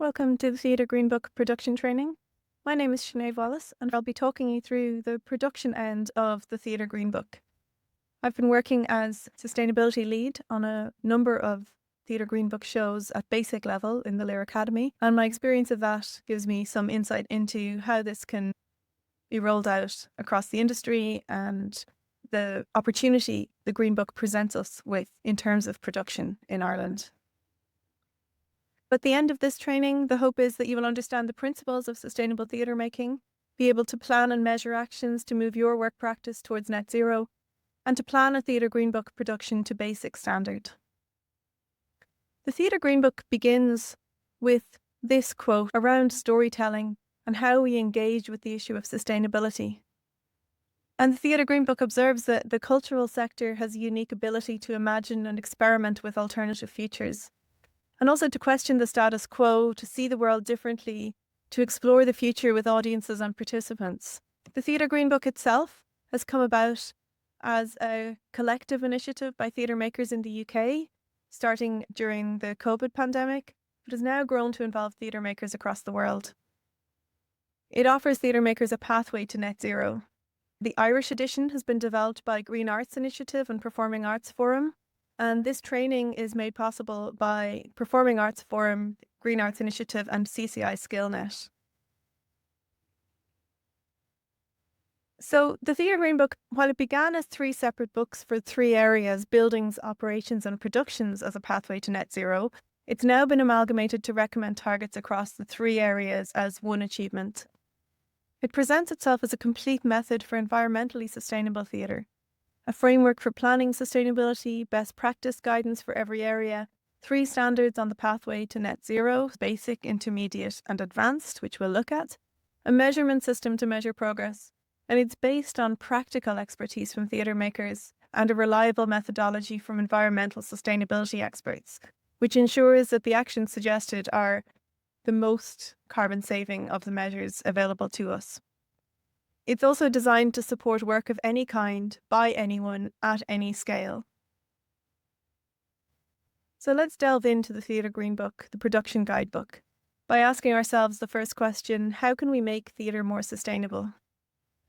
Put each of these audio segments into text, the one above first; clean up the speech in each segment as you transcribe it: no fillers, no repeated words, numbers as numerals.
Welcome to the Theatre Green Book production training. My name is Sinead Wallace, and I'll be talking you through the production end of the Theatre Green Book. I've been working as sustainability lead on a number of Theatre Green Book shows at basic level in the Lear Academy, and my experience of that gives me some insight into how this can be rolled out across the industry and the opportunity the Green Book presents us with in terms of production in Ireland. At the end of this training, the hope is that you will understand the principles of sustainable theatre making, be able to plan and measure actions to move your work practice towards net zero, and to plan a Theatre Green Book production to basic standard. The Theatre Green Book begins with this quote around storytelling and how we engage with the issue of sustainability. And the Theatre Green Book observes that the cultural sector has a unique ability to imagine and experiment with alternative futures, and also to question the status quo, to see the world differently, to explore the future with audiences and participants. The Theatre Green Book itself has come about as a collective initiative by theatre makers in the UK, starting during the COVID pandemic, but has now grown to involve theatre makers across the world. It offers theatre makers a pathway to net zero. The Irish edition has been developed by Green Arts Initiative and Performing Arts Forum, and this training is made possible by Performing Arts Forum, Green Arts Initiative and CCI SkillNet. So the Theatre Green Book, while it began as 3 separate books for 3 areas, buildings, operations and productions as a pathway to net zero, it's now been amalgamated to recommend targets across the 3 areas as one achievement. It presents itself as a complete method for environmentally sustainable theatre, a framework for planning sustainability, best practice guidance for every area, 3 standards on the pathway to net zero, basic, intermediate and advanced, which we'll look at, a measurement system to measure progress, and it's based on practical expertise from theatre makers and a reliable methodology from environmental sustainability experts, which ensures that the actions suggested are the most carbon saving of the measures available to us. It's also designed to support work of any kind, by anyone, at any scale. So let's delve into the Theatre Green Book, the production guidebook, by asking ourselves the first question: how can we make theatre more sustainable?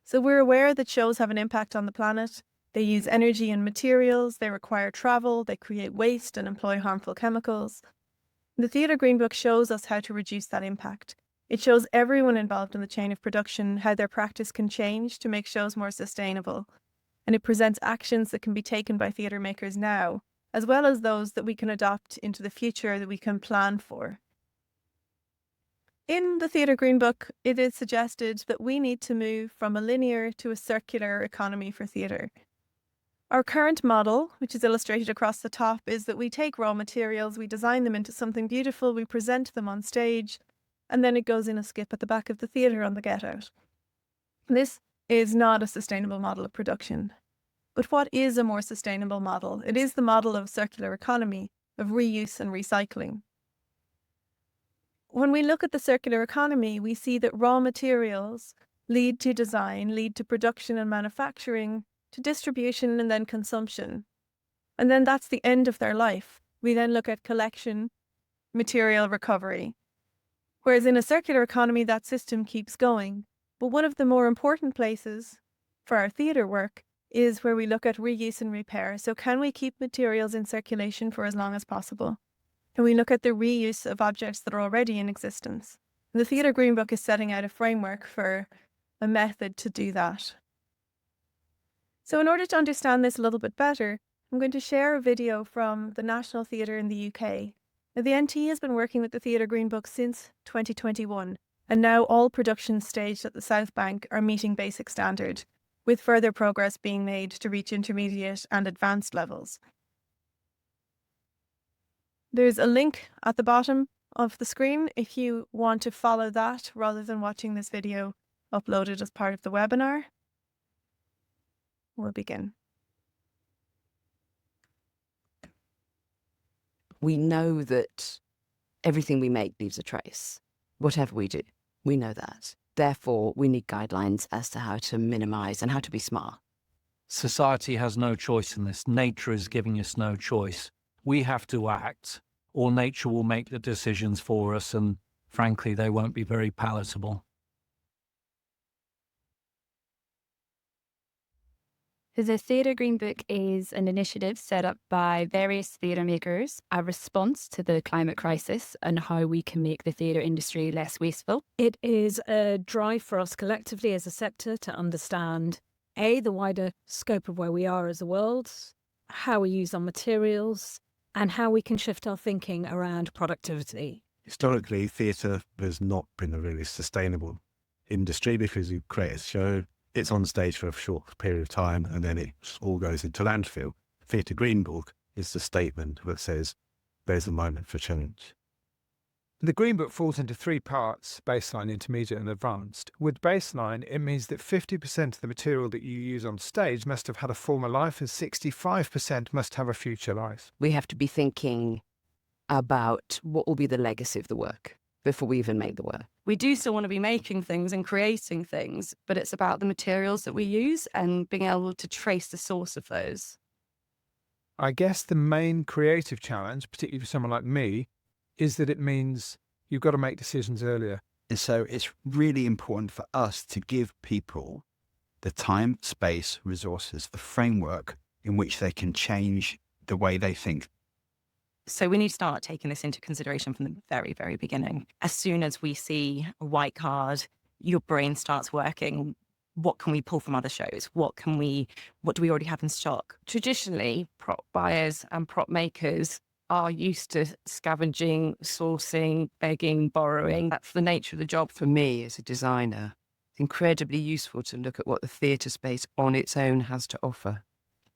So we're aware that shows have an impact on the planet. They use energy and materials, they require travel, they create waste and employ harmful chemicals. The Theatre Green Book shows us how to reduce that impact. It shows everyone involved in the chain of production how their practice can change to make shows more sustainable. And it presents actions that can be taken by theatre makers now, as well as those that we can adopt into the future that we can plan for. In the Theatre Green Book, it is suggested that we need to move from a linear to a circular economy for theatre. Our current model, which is illustrated across the top, is that we take raw materials, we design them into something beautiful, we present them on stage, and then it goes in a skip at the back of the theatre on the get out. This is not a sustainable model of production. But what is a more sustainable model? It is the model of circular economy, of reuse and recycling. When we look at the circular economy, we see that raw materials lead to design, lead to production and manufacturing, to distribution and then consumption. And then that's the end of their life. We then look at collection, material recovery. Whereas in a circular economy, that system keeps going. But one of the more important places for our theatre work is where we look at reuse and repair. So can we keep materials in circulation for as long as possible? Can we look at the reuse of objects that are already in existence? And the Theatre Green Book is setting out a framework for a method to do that. So in order to understand this a little bit better, I'm going to share a video from the National Theatre in the UK. Now, the NT has been working with the Theatre Green Book since 2021, and now all productions staged at the South Bank are meeting basic standard, with further progress being made to reach intermediate and advanced levels. There's a link at the bottom of the screen if you want to follow that rather than watching this video uploaded as part of the webinar. We'll begin. We know that everything we make leaves a trace, whatever we do. We know that. Therefore, we need guidelines as to how to minimize and how to be smart. Society has no choice in this. Nature is giving us no choice. We have to act, or nature will make the decisions for us. And frankly, they won't be very palatable. The Theatre Green Book is an initiative set up by various theatre makers, a response to the climate crisis and how we can make the theatre industry less wasteful. It is a drive for us collectively as a sector to understand, A, the wider scope of where we are as a world, how we use our materials, and how we can shift our thinking around productivity. Historically, theatre has not been a really sustainable industry because you create a show, it's on stage for a short period of time, and then it all goes into landfill. Theatre Green Book is the statement that says there's a moment for change. The Green Book falls into three parts: baseline, intermediate and advanced. With baseline, it means that 50% of the material that you use on stage must have had a former life and 65% must have a future life. We have to be thinking about what will be the legacy of the work before we even make the work. We do still want to be making things and creating things, but it's about the materials that we use and being able to trace the source of those. I guess the main creative challenge, particularly for someone like me, is that it means you've got to make decisions earlier. And so it's really important for us to give people the time, space, resources, the framework in which they can change the way they think. So we need to start taking this into consideration from the very, very beginning. As soon as we see a white card, your brain starts working. What can we pull from other shows? What do we already have in stock? Traditionally, prop buyers and prop makers are used to scavenging, sourcing, begging, borrowing. That's the nature of the job. For me as a designer, it's incredibly useful to look at what the theatre space on its own has to offer,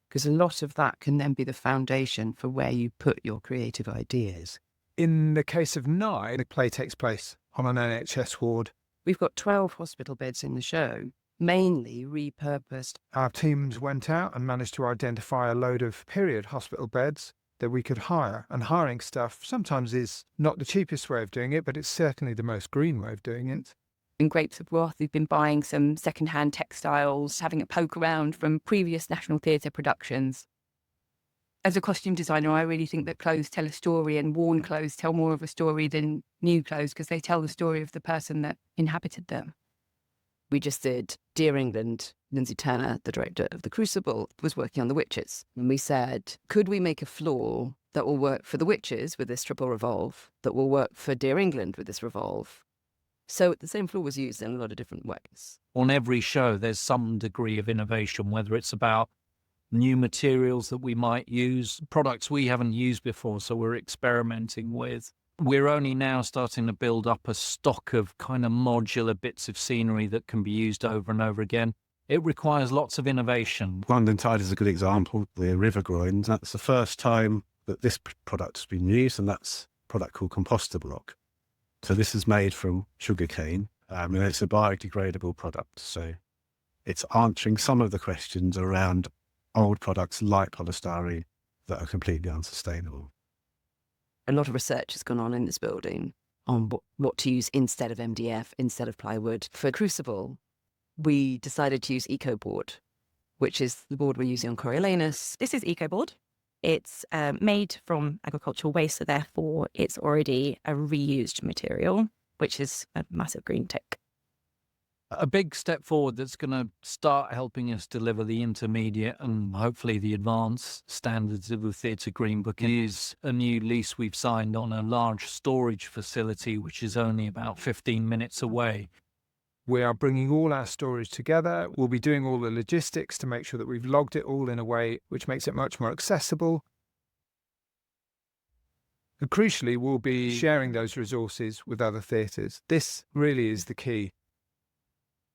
because a lot of that can then be the foundation for where you put your creative ideas. In the case of Nye, the play takes place on an NHS ward. We've got 12 hospital beds in the show, mainly repurposed. Our teams went out and managed to identify a load of period hospital beds that we could hire. And hiring stuff sometimes is not the cheapest way of doing it, but it's certainly the most green way of doing it. In Grapes of Wrath, we've been buying some second-hand textiles, having a poke around from previous National Theatre productions. As a costume designer, I really think that clothes tell a story, and worn clothes tell more of a story than new clothes because they tell the story of the person that inhabited them. We just did Dear England. Lindsay Turner, the director of The Crucible, was working on The Witches. And we said, could we make a floor that will work for The Witches with this triple revolve, that will work for Dear England with this revolve? So the same floor was used in a lot of different ways. On every show, there's some degree of innovation, whether it's about new materials that we might use, products we haven't used before, so we're experimenting with. We're only now starting to build up a stock of kind of modular bits of scenery that can be used over and over again. It requires lots of innovation. London Tide is a good example. The River Groins, that's the first time that this product has been used, and that's a product called composter block. So this is made from sugarcane, and it's a biodegradable product. So it's answering some of the questions around old products like polystyrene that are completely unsustainable. A lot of research has gone on in this building on what to use instead of MDF, instead of plywood. For Crucible, we decided to use EcoBoard, which is the board we're using on Coriolanus. This is EcoBoard. It's made from agricultural waste, so therefore it's already a reused material, which is a massive green tick. A big step forward that's going to start helping us deliver the intermediate and hopefully the advanced standards of the Theatre Green Book is a new lease we've signed on a large storage facility, which is only about 15 minutes away. We are bringing all our storage together. We'll be doing all the logistics to make sure that we've logged it all in a way which makes it much more accessible. And crucially, we'll be sharing those resources with other theatres. This really is the key.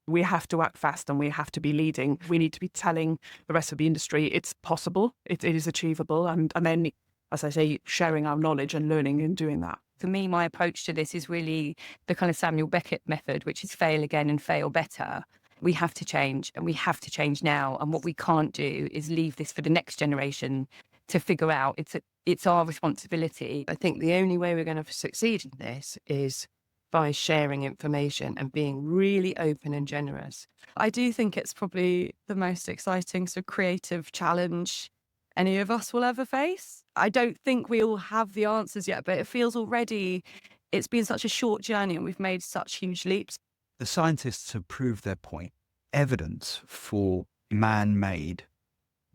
We have to act fast and we have to be leading. We need to be telling the rest of the industry it's possible, it is achievable, and then, as I say, sharing our knowledge and learning and doing that. For me, my approach to this is really the kind of Samuel Beckett method, which is fail again and fail better. We have to change, and we have to change now. And what we can't do is leave this for the next generation to figure out. It's our responsibility. I think the only way we're going to succeed in this is by sharing information and being really open and generous. I do think it's probably the most exciting sort of creative challenge any of us will ever face. I don't think we all have the answers yet, but it feels already It's been such a short journey and we've made such huge leaps. The scientists have proved their point. Evidence for man-made,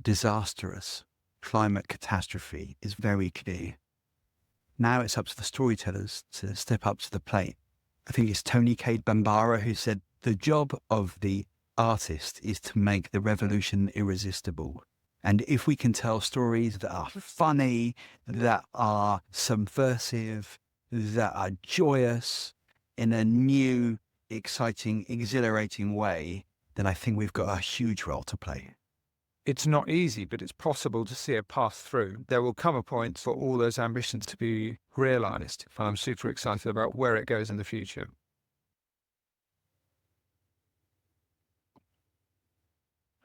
disastrous climate catastrophe is very clear. Now it's up to the storytellers to step up to the plate. I think it's Tony Cade Bambara who said, the job of the artist is to make the revolution irresistible. And if we can tell stories that are funny, that are subversive, that are joyous in a new, exciting, exhilarating way, then I think we've got a huge role to play. It's not easy, but it's possible to see a path through. There will come a point for all those ambitions to be realised, and I'm super excited about where it goes in the future.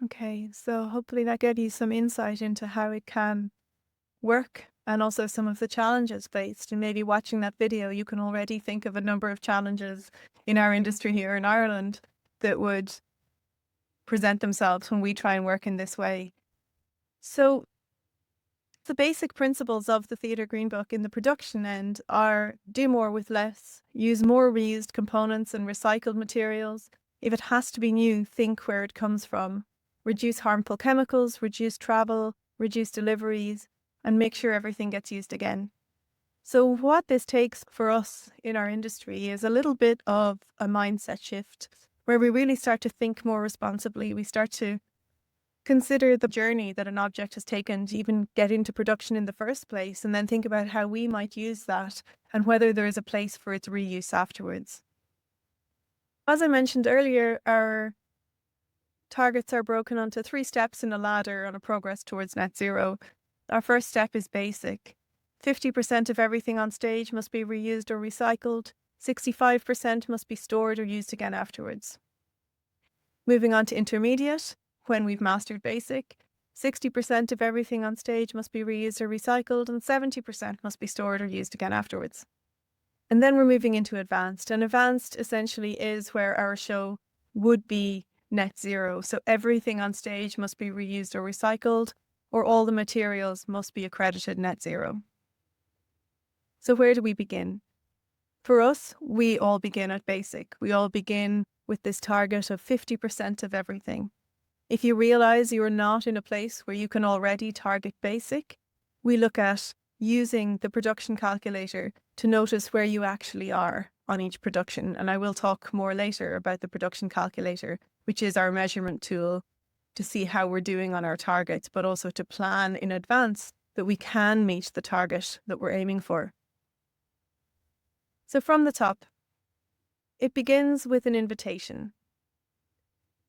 Okay, so hopefully that gave you some insight into how it can work and also some of the challenges faced. And maybe watching that video, you can already think of a number of challenges in our industry here in Ireland that would present themselves when we try and work in this way. So the basic principles of the Theatre Green Book in the production end are do more with less, use more reused components and recycled materials. If it has to be new, think where it comes from. Reduce harmful chemicals, reduce travel, reduce deliveries, and make sure everything gets used again. So what this takes for us in our industry is a little bit of a mindset shift where we really start to think more responsibly. We start to consider the journey that an object has taken to even get into production in the first place, and then think about how we might use that and whether there is a place for its reuse afterwards. As I mentioned earlier, our targets are broken onto 3 steps in a ladder on a progress towards net zero. Our first step is basic. 50% of everything on stage must be reused or recycled. 65% must be stored or used again afterwards. Moving on to intermediate, when we've mastered basic, 60% of everything on stage must be reused or recycled, and 70% must be stored or used again afterwards. And then we're moving into advanced, and advanced essentially is where our show would be net zero. So everything on stage must be reused or recycled, or all the materials must be accredited net zero. So where do we begin? For us, we all begin at basic. We all begin with this target of 50% of everything. If you realize you're not in a place where you can already target basic, we look at using the production calculator to notice where you actually are on each production. And I will talk more later about the production calculator, which is our measurement tool to see how we're doing on our targets, but also to plan in advance that we can meet the target that we're aiming for. So from the top, it begins with an invitation.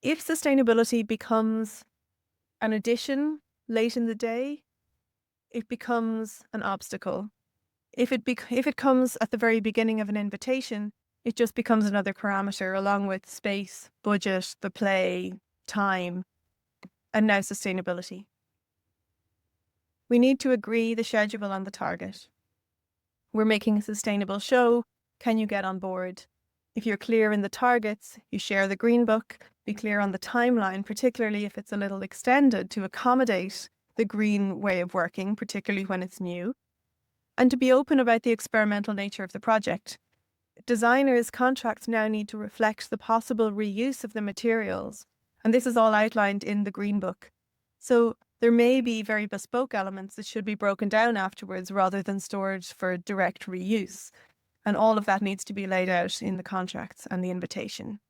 If sustainability becomes an addition late in the day, it becomes an obstacle. If it comes at the very beginning of an invitation, it just becomes another parameter along with space, budget, the play, time, and now sustainability. We need to agree the schedule on the target. We're making a sustainable show. Can you get on board? If you're clear in the targets, you share the Green Book, be clear on the timeline, particularly if it's a little extended to accommodate the green way of working, particularly when it's new, and to be open about the experimental nature of the project. Designers' contracts now need to reflect the possible reuse of the materials, and this is all outlined in the Green Book. So there may be very bespoke elements that should be broken down afterwards rather than stored for direct reuse. And all of that needs to be laid out in the contracts and the invitation.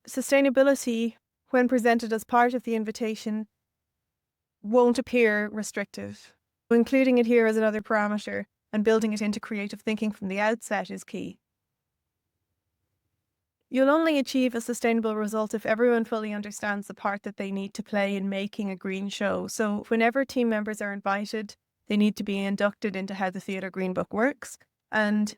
Sustainability, when presented as part of the invitation, won't appear restrictive. Including it here as another parameter and building it into creative thinking from the outset is key. You'll only achieve a sustainable result if everyone fully understands the part that they need to play in making a green show. So whenever team members are invited, they need to be inducted into how the Theatre Green Book works, and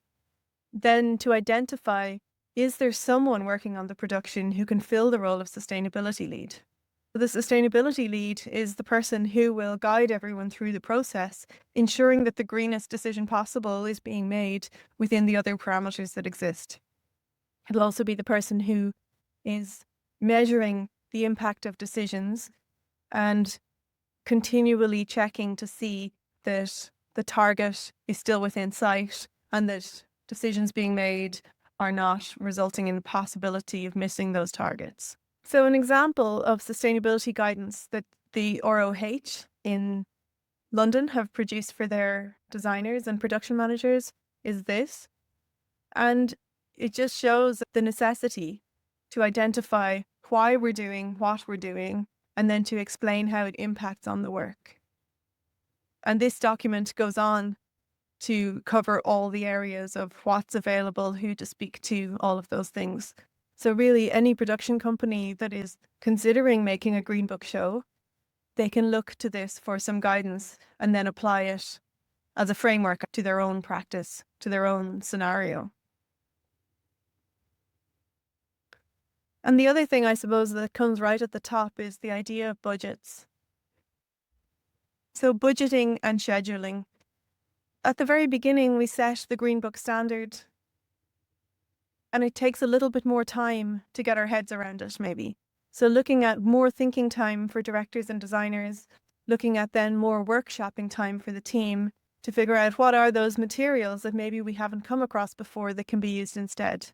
then to identify, is there someone working on the production who can fill the role of sustainability lead? The sustainability lead is the person who will guide everyone through the process, ensuring that the greenest decision possible is being made within the other parameters that exist. It'll also be the person who is measuring the impact of decisions and continually checking to see that the target is still within sight and that decisions being made are not resulting in the possibility of missing those targets. So an example of sustainability guidance that the ROH in London have produced for their designers and production managers is this. And it just shows the necessity to identify why we're doing what we're doing and then to explain how it impacts on the work. And this document goes on to cover all the areas of what's available, who to speak to, all of those things. So really, any production company that is considering making a Green Book show, they can look to this for some guidance and then apply it as a framework to their own practice, to their own scenario. And the other thing, I suppose, that comes right at the top is the idea of budgets. So budgeting and scheduling. At the very beginning, we set the Green Book standard, and it takes a little bit more time to get our heads around it, maybe. So looking at more thinking time for directors and designers, looking at then more workshopping time for the team to figure out what are those materials that maybe we haven't come across before that can be used instead.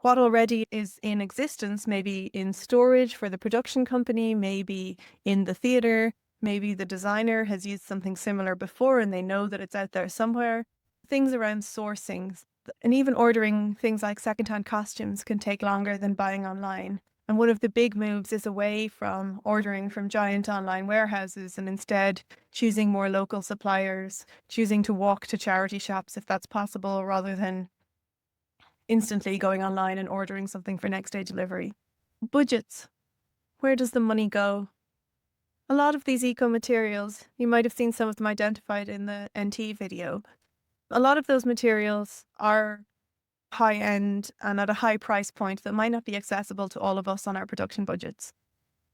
What already is in existence, maybe in storage for the production company, maybe in the theatre, maybe the designer has used something similar before and they know that it's out there somewhere. Things around sourcing and even ordering things like secondhand costumes can take longer than buying online. And one of the big moves is away from ordering from giant online warehouses and instead choosing more local suppliers, choosing to walk to charity shops if that's possible, rather than instantly going online and ordering something for next day delivery. Budgets. Where does the money go? A lot of these eco materials, you might have seen some of them identified in the NT video. A lot of those materials are high end and at a high price point that might not be accessible to all of us on our production budgets.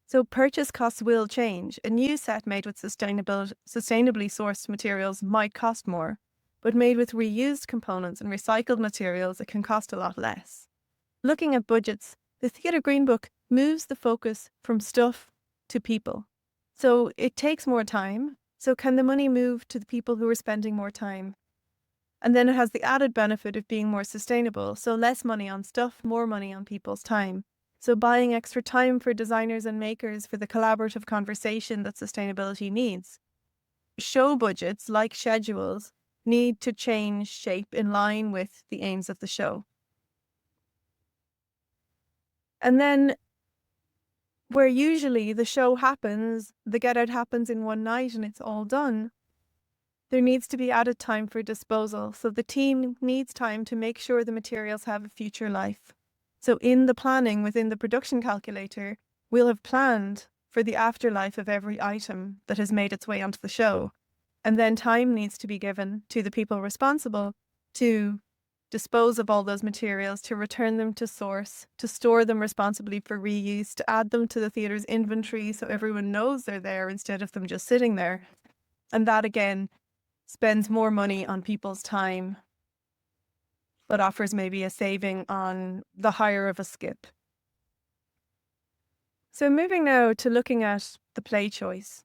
So purchase costs will change. A new set made with sustainably sourced materials might cost more, but made with reused components and recycled materials, it can cost a lot less. Looking at budgets, the Theatre Green Book moves the focus from stuff to people. So it takes more time. So can the money move to the people who are spending more time? And then it has the added benefit of being more sustainable. So less money on stuff, more money on people's time. So buying extra time for designers and makers for the collaborative conversation that sustainability needs. Show budgets, like schedules, need to change shape in line with the aims of the show. And then where usually the show happens, the get out happens in one night and it's all done, there needs to be added time for disposal. So the team needs time to make sure the materials have a future life. So in the planning within the production calculator, we'll have planned for the afterlife of every item that has made its way onto the show. And then time needs to be given to the people responsible to dispose of all those materials, to return them to source, to store them responsibly for reuse, to add them to the theatre's inventory so everyone knows they're there instead of them just sitting there. And that again spends more money on people's time, but offers maybe a saving on the hire of a skip. So moving now to looking at the play choice.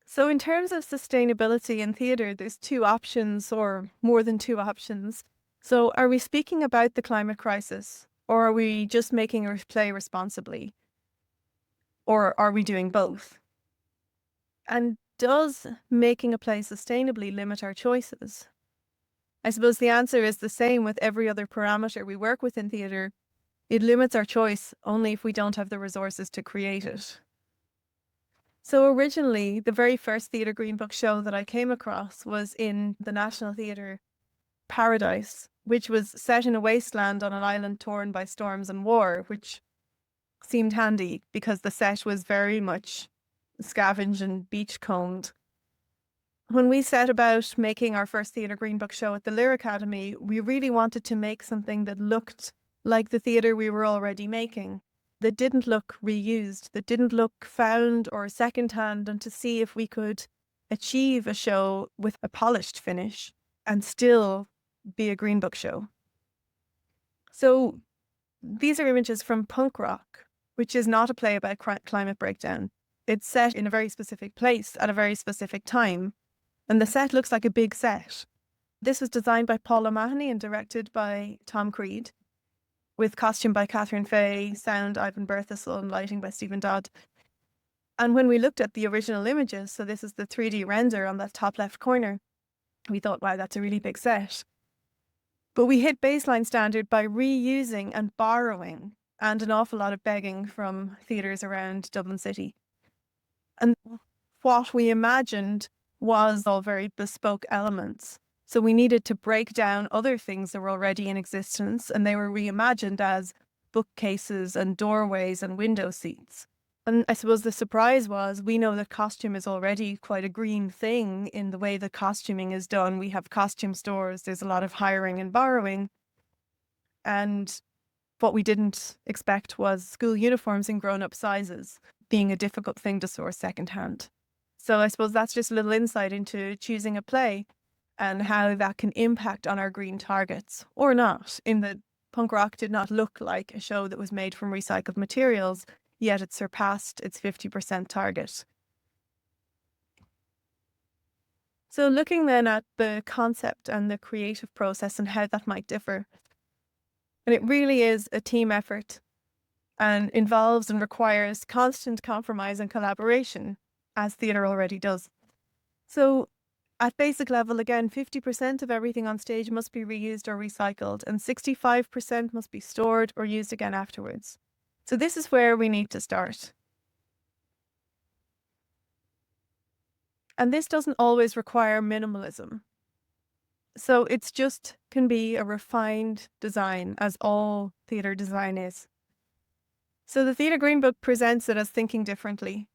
So in terms of sustainability in theatre, there's two options or more than two options. So are we speaking about the climate crisis, or are we just making a play responsibly? Or are we doing both? And does making a play sustainably limit our choices? I suppose the answer is the same with every other parameter we work with in theatre. It limits our choice only if we don't have the resources to create it. So originally, the very first Theatre Green Book show that I came across was in the National Theatre Paradise, which was set in a wasteland on an island torn by storms and war, which seemed handy because the set was very much scavenged and beachcombed. When we set about making our first Theatre Green Book show at the Lyre Academy, we really wanted to make something that looked like the theatre we were already making, that didn't look reused, that didn't look found or secondhand, and to see if we could achieve a show with a polished finish and still be a Green Book show. So these are images from Punk Rock, which is not a play about climate breakdown. It's set in a very specific place at a very specific time. And the set looks like a big set. This was designed by Paul O'Mahony and directed by Tom Creed, with costume by Catherine Fay, sound Ivan Berthasel, and lighting by Stephen Dodd. And when we looked at the original images, so this is the 3D render on that top left corner, we thought, wow, that's a really big set. But we hit baseline standard by reusing and borrowing and an awful lot of begging from theatres around Dublin City. And what we imagined was all very bespoke elements. So we needed to break down other things that were already in existence, and they were reimagined as bookcases and doorways and window seats. And I suppose the surprise was, we know that costume is already quite a green thing in the way that costuming is done. We have costume stores, there's a lot of hiring and borrowing. And what we didn't expect was school uniforms in grown-up sizes being a difficult thing to source secondhand. So I suppose that's just a little insight into choosing a play and how that can impact on our green targets, or not, in that Punk Rock did not look like a show that was made from recycled materials, yet it surpassed its 50% target. So looking then at the concept and the creative process and how that might differ. And it really is a team effort and involves and requires constant compromise and collaboration, as theatre already does. So at basic level, again, 50% of everything on stage must be reused or recycled, and 65% must be stored or used again afterwards. So this is where we need to start. And this doesn't always require minimalism. So it's just can be a refined design, as all theatre design is. So the Theatre Green Book presents it as thinking differently.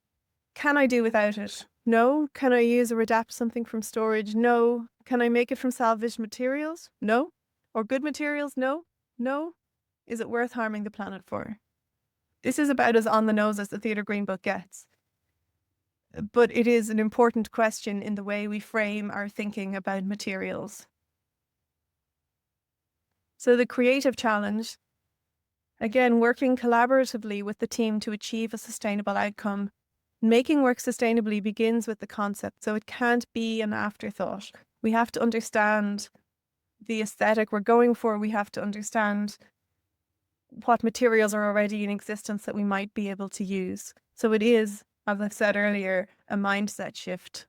Can I do without it? No. Can I use or adapt something from storage? No. Can I make it from salvaged materials? No. Or good materials? No. No. Is it worth harming the planet for? This is about as on the nose as the Theatre Green Book gets. But it is an important question in the way we frame our thinking about materials. So the creative challenge, again, working collaboratively with the team to achieve a sustainable outcome. Making work sustainably begins with the concept, so it can't be an afterthought. We have to understand the aesthetic we're going for. We have to understand what materials are already in existence that we might be able to use. So it is, as I said earlier, a mindset shift.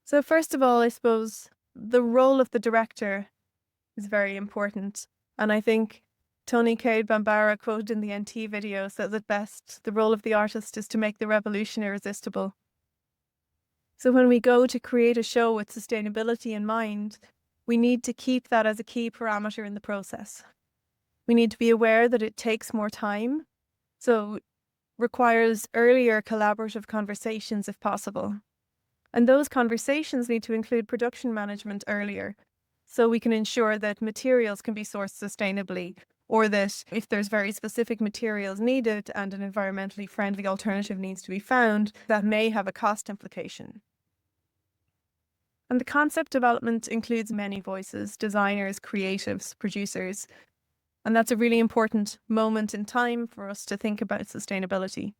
So first of all, I suppose the role of the director is very important. And I think Tony Cade Bambara, quoted in the NT video, says it best: the role of the artist is to make the revolution irresistible. So when we go to create a show with sustainability in mind, we need to keep that as a key parameter in the process. We need to be aware that it takes more time, so requires earlier collaborative conversations if possible. And those conversations need to include production management earlier, so we can ensure that materials can be sourced sustainably, or that if there's very specific materials needed and an environmentally friendly alternative needs to be found, that may have a cost implication. And the concept development includes many voices: designers, creatives, producers. And that's a really important moment in time for us to think about sustainability.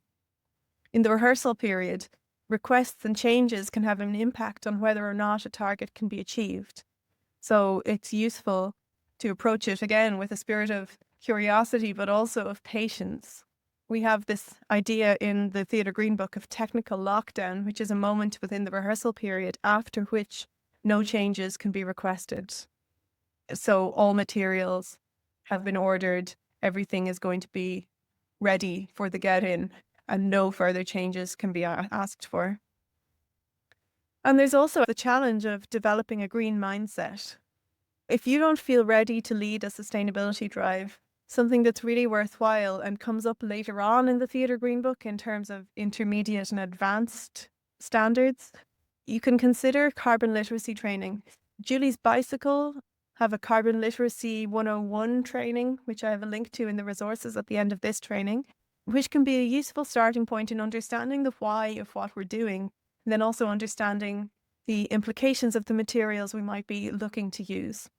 In the rehearsal period, requests and changes can have an impact on whether or not a target can be achieved. So it's useful to approach it again with a spirit of curiosity, but also of patience. We have this idea in the Theatre Green Book of technical lockdown, which is a moment within the rehearsal period after which no changes can be requested. So all materials have been ordered, everything is going to be ready for the get-in, and no further changes can be asked for. And there's also the challenge of developing a green mindset. If you don't feel ready to lead a sustainability drive, something that's really worthwhile and comes up later on in the Theatre Green Book in terms of intermediate and advanced standards, you can consider carbon literacy training. Julie's Bicycle have a carbon literacy 101 training, which I have a link to in the resources at the end of this training, which can be a useful starting point in understanding the why of what we're doing, and then also understanding the implications of the materials we might be looking to use.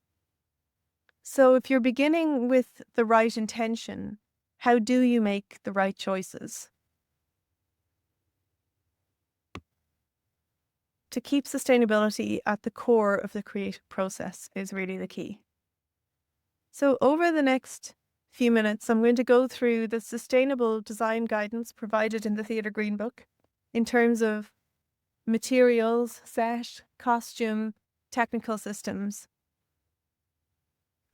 So if you're beginning with the right intention, how do you make the right choices? to keep sustainability at the core of the creative process is really the key. So over the next few minutes, I'm going to go through the sustainable design guidance provided in the Theatre Green Book in terms of materials, set, costume, technical systems.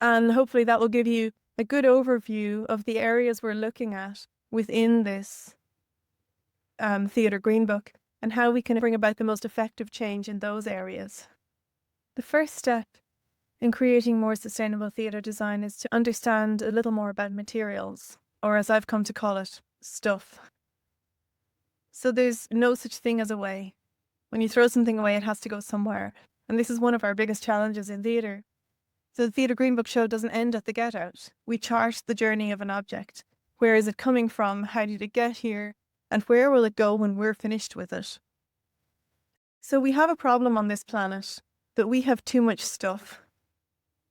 And hopefully that will give you a good overview of the areas we're looking at within this Theatre Green Book and how we can bring about the most effective change in those areas. The first step in creating more sustainable theatre design is to understand a little more about materials, or as I've come to call it, stuff. So there's no such thing as a way. When you throw something away, it has to go somewhere. And this is one of our biggest challenges in theatre. So the Theatre Green Book show doesn't end at the get out. We chart the journey of an object. Where is it coming from? How did it get here? And where will it go when we're finished with it? So we have a problem on this planet that we have too much stuff.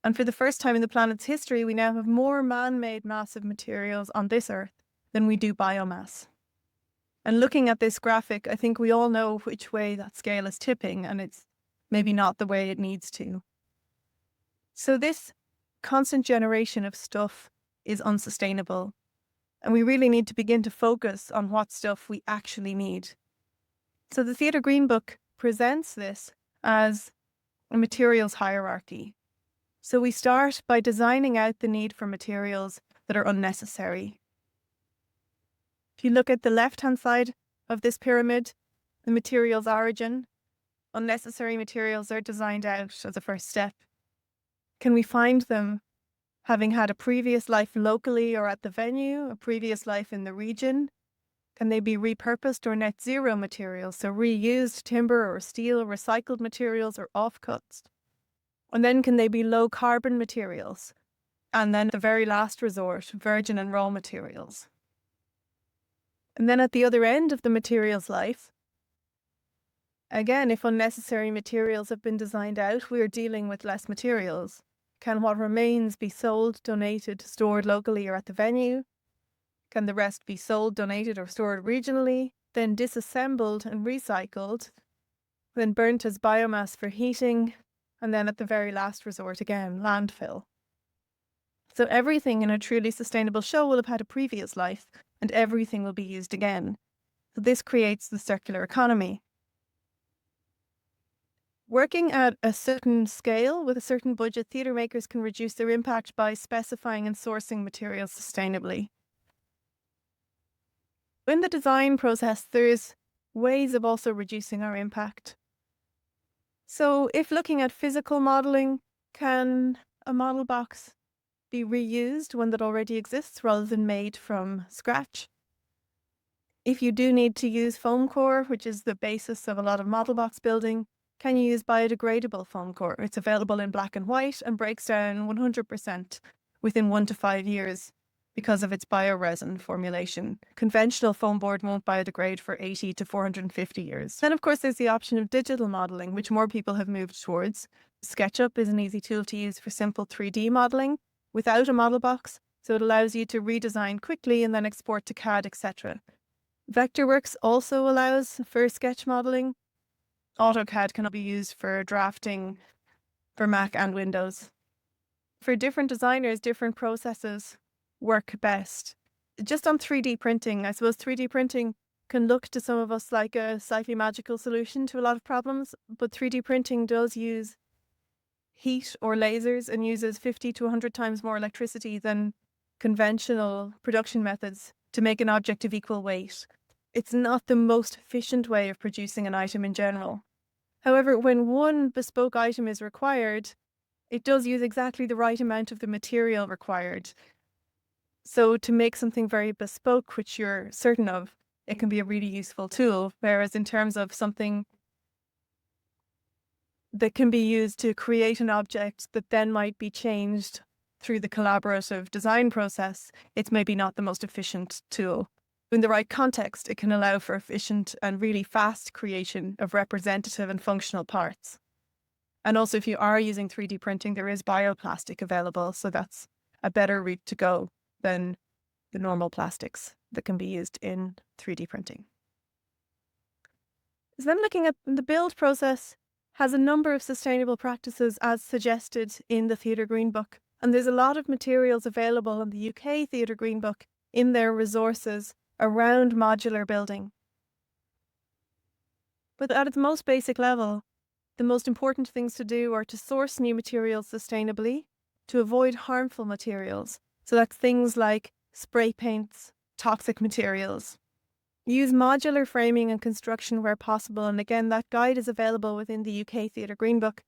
And for the first time in the planet's history, we now have more man-made massive materials on this Earth than we do biomass. And looking at this graphic, I think we all know which way that scale is tipping, and it's maybe not the way it needs to. So this constant generation of stuff is unsustainable. And we really need to begin to focus on what stuff we actually need. So the Theatre Green Book presents this as a materials hierarchy. So we start by designing out the need for materials that are unnecessary. If you look at the left-hand side of this pyramid, the materials origin, unnecessary materials are designed out as a first step. Can we find them having had a previous life locally or at the venue, a previous life in the region? Can they be repurposed or net zero materials, so reused timber or steel, recycled materials or offcuts? And then can they be low carbon materials? And then the very last resort, virgin and raw materials. And then at the other end of the materials life, again, if unnecessary materials have been designed out, we are dealing with less materials. Can what remains be sold, donated, stored locally or at the venue? Can the rest be sold, donated or stored regionally, then disassembled and recycled, then burnt as biomass for heating, and then at the very last resort again, landfill? So everything in a truly sustainable show will have had a previous life, and everything will be used again. So this creates the circular economy. Working at a certain scale with a certain budget, theatre makers can reduce their impact by specifying and sourcing materials sustainably. In the design process, there's ways of also reducing our impact. So if looking at physical modelling, can a model box be reused, one that already exists, rather than made from scratch? If you do need to use foam core, which is the basis of a lot of model box building, can you use biodegradable foam core? It's available in black and white and breaks down 100% within 1 to 5 years because of its bioresin formulation. Conventional foam board won't biodegrade for 80 to 450 years. Then, of course, there's the option of digital modelling, which more people have moved towards. SketchUp is an easy tool to use for simple 3D modelling without a model box, so it allows you to redesign quickly and then export to CAD, etc. Vectorworks also allows for sketch modelling. AutoCAD can be used for drafting for Mac and Windows. For different designers, different processes work best. Just on 3D printing, I suppose 3D printing can look to some of us like a slightly magical solution to a lot of problems, but 3D printing does use heat or lasers and uses 50 to 100 times more electricity than conventional production methods to make an object of equal weight. It's not the most efficient way of producing an item in general. However, when one bespoke item is required, it does use exactly the right amount of the material required. So to make something very bespoke, which you're certain of, it can be a really useful tool. Whereas in terms of something that can be used to create an object that then might be changed through the collaborative design process, it's maybe not the most efficient tool. In the right context, it can allow for efficient and really fast creation of representative and functional parts. And also, if you are using 3D printing, there is bioplastic available, so that's a better route to go than the normal plastics that can be used in 3D printing. So then looking at the build process has a number of sustainable practices as suggested in the Theatre Green Book. And there's a lot of materials available in the UK Theatre Green Book in their resources around modular building. But at its most basic level, the most important things to do are to source new materials sustainably, to avoid harmful materials. So that's things like spray paints, toxic materials. Use modular framing and construction where possible, and again, that guide is available within the UK Theatre Green Book.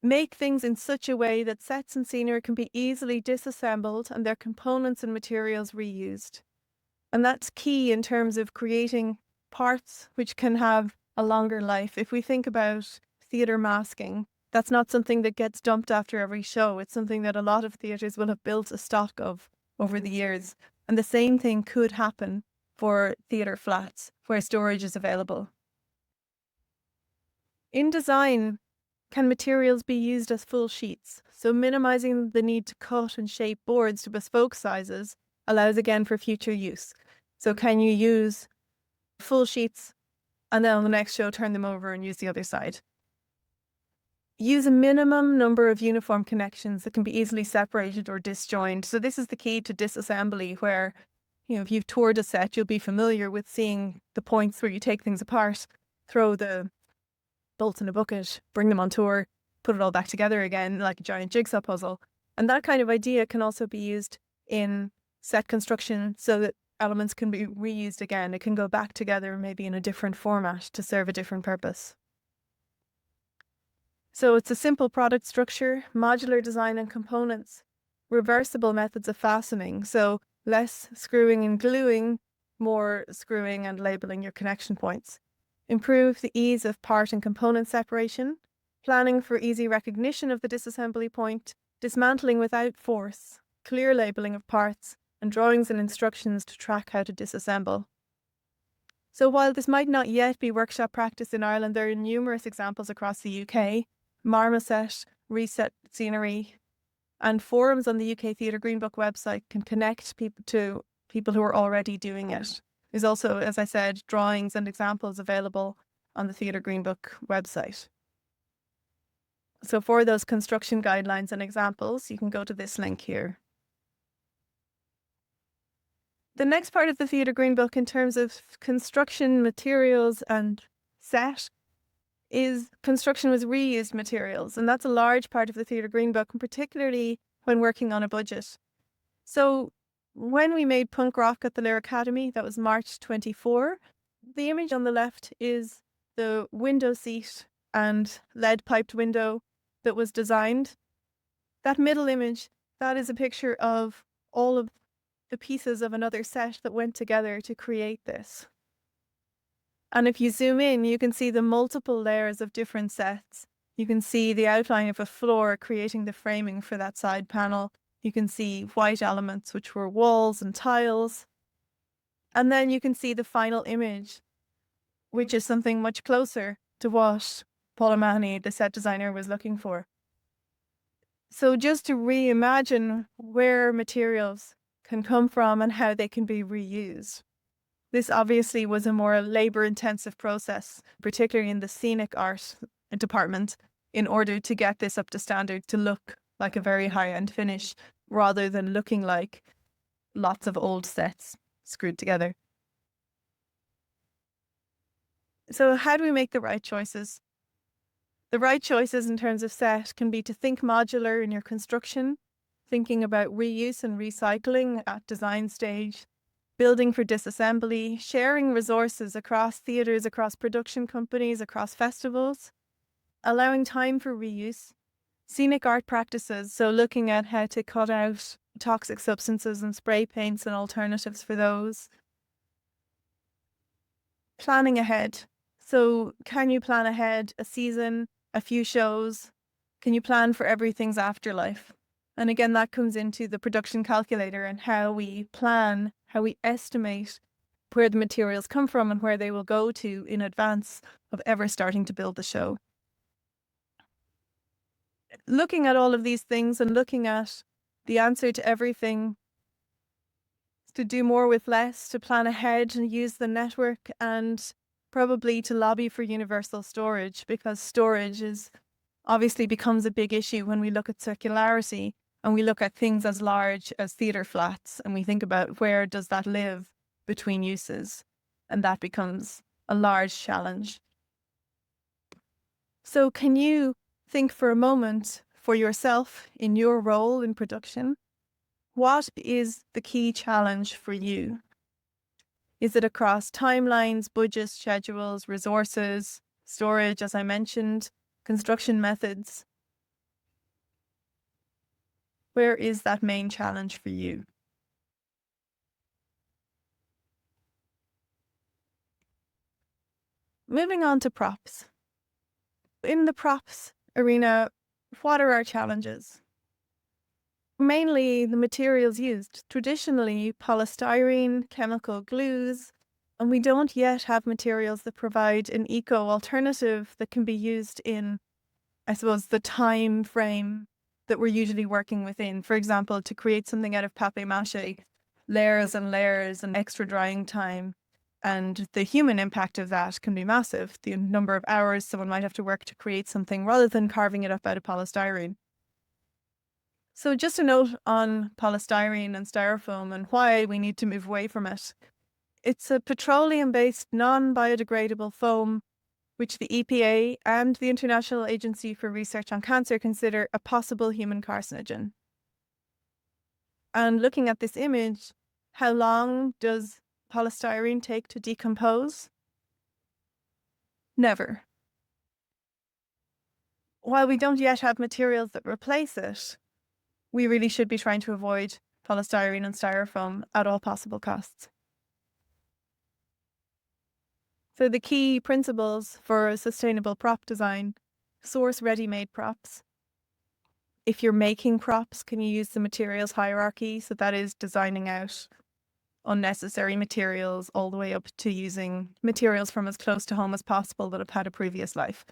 Make things in such a way that sets and scenery can be easily disassembled and their components and materials reused. And that's key in terms of creating parts which can have a longer life. If we think about theatre masking, that's not something that gets dumped after every show. It's something that a lot of theatres will have built a stock of over the years. And the same thing could happen for theatre flats where storage is available. In design, can materials be used as full sheets? So minimizing the need to cut and shape boards to bespoke sizes allows again for future use. So can you use full sheets and then on the next show turn them over and use the other side? Use a minimum number of uniform connections that can be easily separated or disjoined. So this is the key to disassembly, where, if you've toured a set, you'll be familiar with seeing the points where you take things apart, throw the bolts in a bucket, bring them on tour, put it all back together again like a giant jigsaw puzzle. And that kind of idea can also be used in set construction so that elements can be reused again. It can go back together maybe in a different format to serve a different purpose. So it's a simple product structure, modular design and components, reversible methods of fastening. So less screwing and gluing, more screwing and labeling your connection points. Improve the ease of part and component separation, planning for easy recognition of the disassembly point, dismantling without force, clear labeling of parts, and drawings and instructions to track how to disassemble. So while this might not yet be workshop practice in Ireland, there are numerous examples across the UK. Marmoset, Reset Scenery, and forums on the UK Theatre Green Book website can connect people to people who are already doing it. There's also, as I said, drawings and examples available on the Theatre Green Book website. So for those construction guidelines and examples, you can go to this link here. The next part of the Theatre Green Book in terms of construction materials and set is construction with reused materials. And that's a large part of the Theatre Green Book, and particularly when working on a budget. So when we made Punk Rock at the Lyric Academy, that was March 24, the image on the left is the window seat and lead-piped window that was designed. That middle image, that is a picture of all of the pieces of another set that went together to create this. And if you zoom in, you can see the multiple layers of different sets. You can see the outline of a floor creating the framing for that side panel. You can see white elements, which were walls and tiles. And then you can see the final image, which is something much closer to what Paul O'Mahony, the set designer, was looking for. So just to reimagine where materials can come from and how they can be reused. This obviously was a more labour-intensive process, particularly in the scenic art department, in order to get this up to standard to look like a very high-end finish, rather than looking like lots of old sets screwed together. So how do we make the right choices? The right choices in terms of set can be to think modular in your construction, thinking about reuse and recycling at design stage, building for disassembly, sharing resources across theatres, across production companies, across festivals, allowing time for reuse, scenic art practices, so looking at how to cut out toxic substances and spray paints and alternatives for those. Planning ahead. So can you plan ahead a season, a few shows? Can you plan for everything's afterlife? And again, that comes into the production calculator and how we plan, how we estimate where the materials come from and where they will go to in advance of ever starting to build the show. Looking at all of these things and looking at the answer to everything, to do more with less, to plan ahead and use the network and probably to lobby for universal storage, because storage is obviously becomes a big issue when we look at circularity and we look at things as large as theatre flats and we think about where does that live between uses, and that becomes a large challenge. So can you think for a moment for yourself in your role in production? What is the key challenge for you? Is it across timelines, budgets, schedules, resources, storage, as I mentioned, construction methods? Where is that main challenge for you? Moving on to props. In the props arena, what are our challenges? Mainly the materials used, traditionally polystyrene, chemical glues, and we don't yet have materials that provide an eco alternative that can be used in, I suppose, the time frame that we're usually working within. For example, to create something out of papier-mâché, layers and layers and extra drying time. And the human impact of that can be massive. The number of hours someone might have to work to create something rather than carving it up out of polystyrene. So just a note on polystyrene and styrofoam and why we need to move away from it. It's a petroleum-based, non-biodegradable foam, which the EPA and the International Agency for Research on Cancer consider a possible human carcinogen. And looking at this image, how long does polystyrene take to decompose? Never. While we don't yet have materials that replace it, we really should be trying to avoid polystyrene and styrofoam at all possible costs. So the key principles for sustainable prop design: source ready-made props. If you're making props, can you use the materials hierarchy? So that is designing out unnecessary materials all the way up to using materials from as close to home as possible that have had a previous life.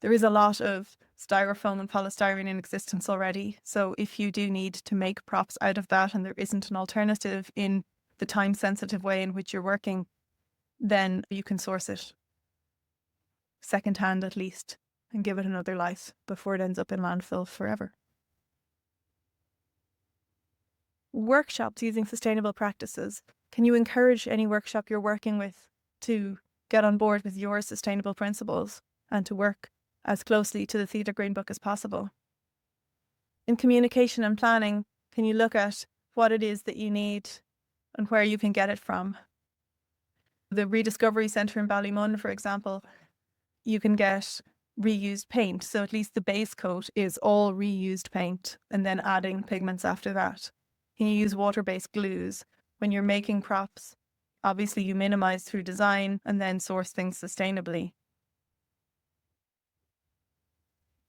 There is a lot of styrofoam and polystyrene in existence already. So if you do need to make props out of that and there isn't an alternative in the time-sensitive way in which you're working, then you can source it secondhand at least and give it another life before it ends up in landfill forever. Workshops using sustainable practices. Can you encourage any workshop you're working with to get on board with your sustainable principles and to work as closely to the Theatre Green Book as possible? In communication and planning, can you look at what it is that you need and where you can get it from? The Rediscovery Centre in Ballymun, for example, you can get reused paint. So at least the base coat is all reused paint and then adding pigments after that. Can you use water-based glues? When you're making props, obviously you minimize through design and then source things sustainably.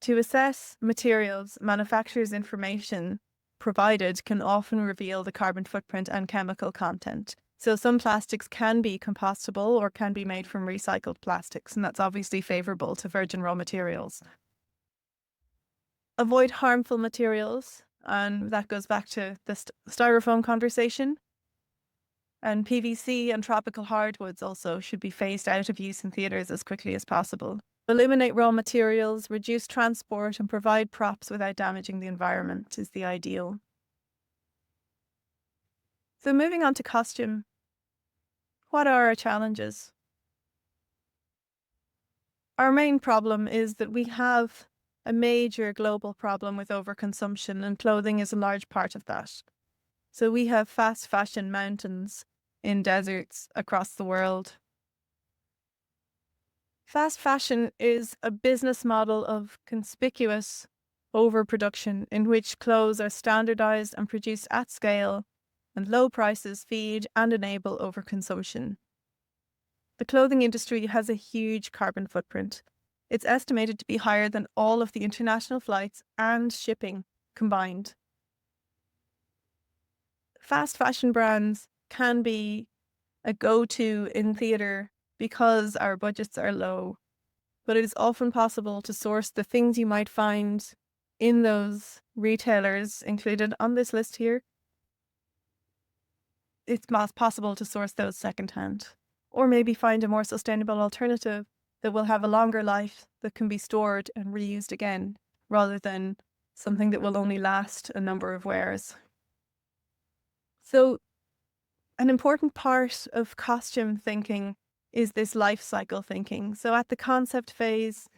To assess materials, manufacturers' information provided can often reveal the carbon footprint and chemical content. So some plastics can be compostable or can be made from recycled plastics, and that's obviously favourable to virgin raw materials. Avoid harmful materials, and that goes back to the styrofoam conversation. And PVC and tropical hardwoods also should be phased out of use in theatres as quickly as possible. Eliminate raw materials, reduce transport, and provide props without damaging the environment is the ideal. So moving on to costume. What are our challenges? Our main problem is that we have a major global problem with overconsumption, and clothing is a large part of that. So we have fast fashion mountains in deserts across the world. Fast fashion is a business model of conspicuous overproduction in which clothes are standardized and produced at scale, and low prices feed and enable overconsumption. The clothing industry has a huge carbon footprint. It's estimated to be higher than all of the international flights and shipping combined. Fast fashion brands can be a go-to in theatre because our budgets are low, but it is often possible to source the things you might find in those retailers included on this list here. It's possible to source those secondhand. or maybe find a more sustainable alternative that will have a longer life that can be stored and reused again, rather than something that will only last a number of wears. So an important part of costume thinking is this life cycle thinking. So at the concept phase,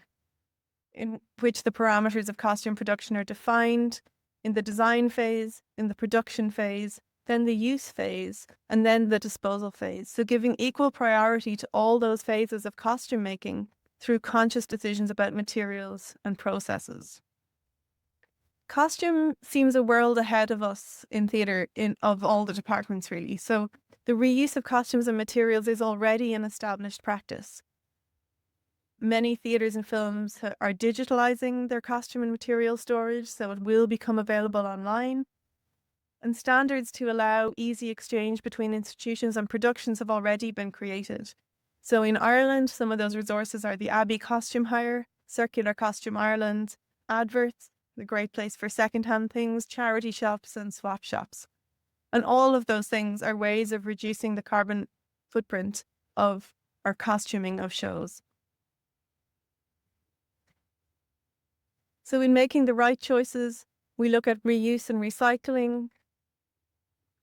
in which the parameters of costume production are defined, in the design phase, in the production phase, then the use phase, and then the disposal phase. So giving equal priority to all those phases of costume making through conscious decisions about materials and processes. Costume seems a world ahead of us in theatre, of all the departments really. So the reuse of costumes and materials is already an established practice. Many theatres and films are digitalising their costume and material storage, so it will become available online. And standards to allow easy exchange between institutions and productions have already been created. So in Ireland, some of those resources are the Abbey Costume Hire, Circular Costume Ireland, Adverts, the great place for secondhand things, charity shops and swap shops. And all of those things are ways of reducing the carbon footprint of our costuming of shows. So in making the right choices, we look at reuse and recycling,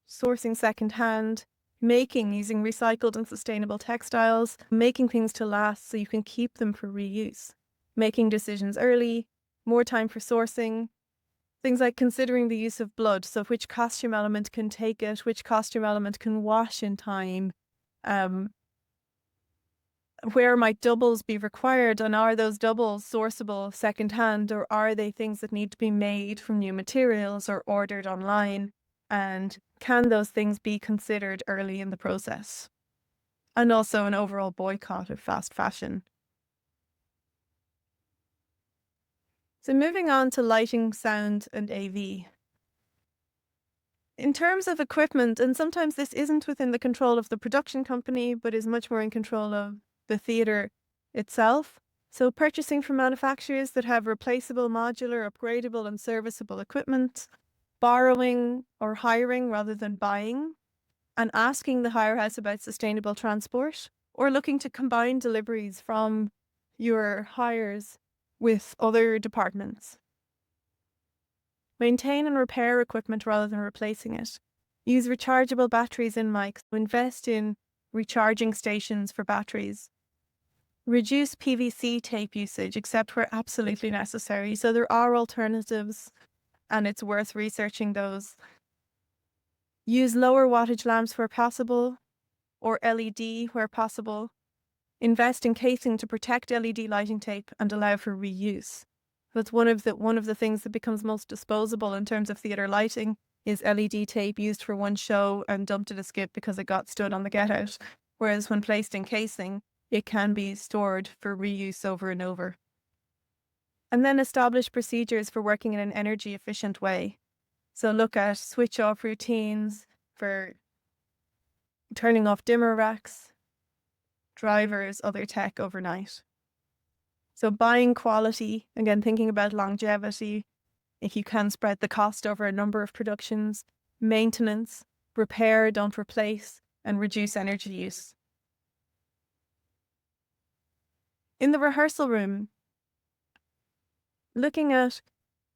sourcing secondhand, making using recycled and sustainable textiles, making things to last so you can keep them for reuse, making decisions early, more time for sourcing, things like considering the use of blood, so which costume element can take it, which costume element can wash in time, where might doubles be required, and are those doubles sourceable secondhand, or are they things that need to be made from new materials or ordered online? And can those things be considered early in the process? And also an overall boycott of fast fashion. So moving on to lighting, sound, and AV. In terms of equipment, and sometimes this isn't within the control of the production company, but is much more in control of the theatre itself. So purchasing from manufacturers that have replaceable, modular, upgradable, and serviceable equipment, borrowing or hiring rather than buying, and asking the hire house about sustainable transport, or looking to combine deliveries from your hires with other departments. Maintain and repair equipment rather than replacing it. Use rechargeable batteries in mics. Invest in recharging stations for batteries. Reduce PVC tape usage except where absolutely necessary. So there are alternatives and it's worth researching those. Use lower wattage lamps where possible, or LED where possible. Invest in casing to protect LED lighting tape and allow for reuse. That's one of the things that becomes most disposable in terms of theatre lighting is LED tape used for one show and dumped at a skip because it got stood on the get out. Whereas when placed in casing, it can be stored for reuse over and over. And then establish procedures for working in an energy efficient way. So look at switch off routines for turning off dimmer racks, drivers, other tech overnight. So buying quality, again, thinking about longevity, if you can spread the cost over a number of productions, maintenance, repair, don't replace, and reduce energy use. In the rehearsal room, looking at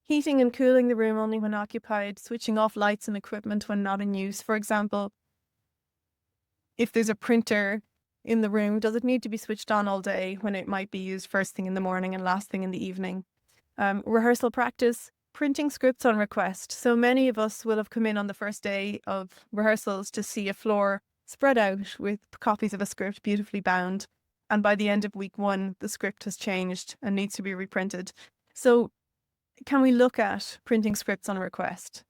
heating and cooling the room only when occupied, switching off lights and equipment when not in use. For example, if there's a printer in the room, does it need to be switched on all day when it might be used first thing in the morning and last thing in the evening? Rehearsal practice, printing scripts on request. So many of us will have come in on the first day of rehearsals to see a floor spread out with copies of a script beautifully bound. And by the end of week 1, the script has changed and needs to be reprinted. So can we look at printing scripts on request?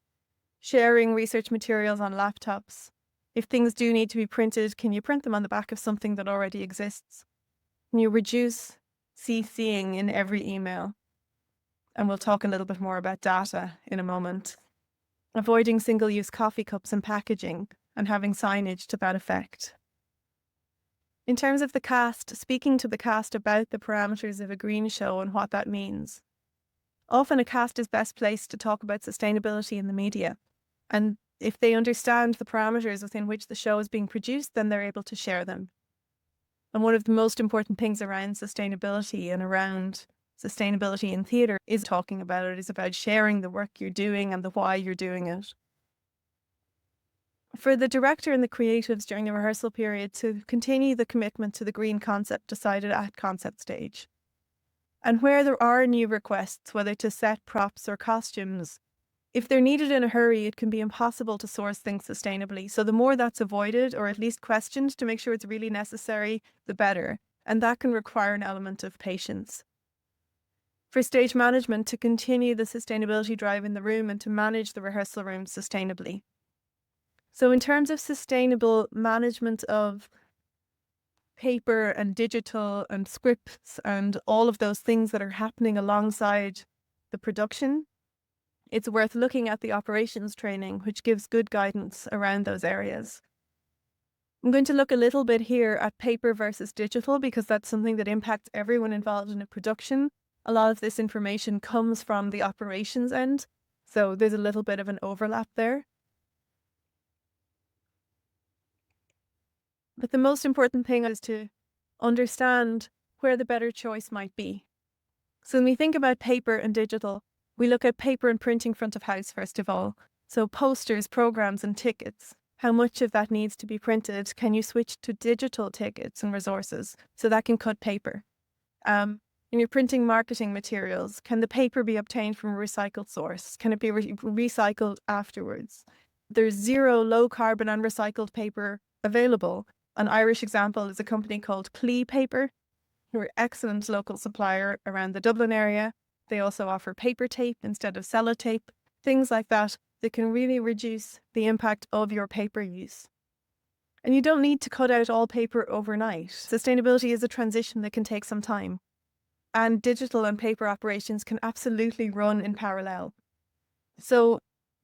Sharing research materials on laptops. If things do need to be printed, can you print them on the back of something that already exists? Can you reduce CCing in every email? And we'll talk a little bit more about data in a moment. Avoiding single-use coffee cups and packaging and having signage to that effect. In terms of the cast, speaking to the cast about the parameters of a green show and what that means. Often a cast is best placed to talk about sustainability in the media. And if they understand the parameters within which the show is being produced, then they're able to share them. And one of the most important things around sustainability and around sustainability in theatre is talking about it, is about sharing the work you're doing and the why you're doing it. For the director and the creatives during the rehearsal period to continue the commitment to the green concept decided at concept stage. And where there are new requests, whether to set props or costumes, if they're needed in a hurry, it can be impossible to source things sustainably. So the more that's avoided or at least questioned to make sure it's really necessary, the better. And that can require an element of patience. For stage management to continue the sustainability drive in the room and to manage the rehearsal room sustainably. So in terms of sustainable management of paper and digital and scripts and all of those things that are happening alongside the production, it's worth looking at the operations training, which gives good guidance around those areas. I'm going to look a little bit here at paper versus digital because that's something that impacts everyone involved in a production. A lot of this information comes from the operations end, so there's a little bit of an overlap there. But the most important thing is to understand where the better choice might be. So when we think about paper and digital, we look at paper and printing front of house first of all. So posters, programs and tickets. How much of that needs to be printed? Can you switch to digital tickets and resources? So that can cut paper. When you're printing marketing materials, can the paper be obtained from a recycled source? Can it be recycled afterwards? There's zero low carbon and recycled paper available. An Irish example is a company called Clee Paper, who are an excellent local supplier around the Dublin area. They also offer paper tape instead of sellotape, things like that can really reduce the impact of your paper use. And you don't need to cut out all paper overnight. Sustainability is a transition that can take some time. And digital and paper operations can absolutely run in parallel. So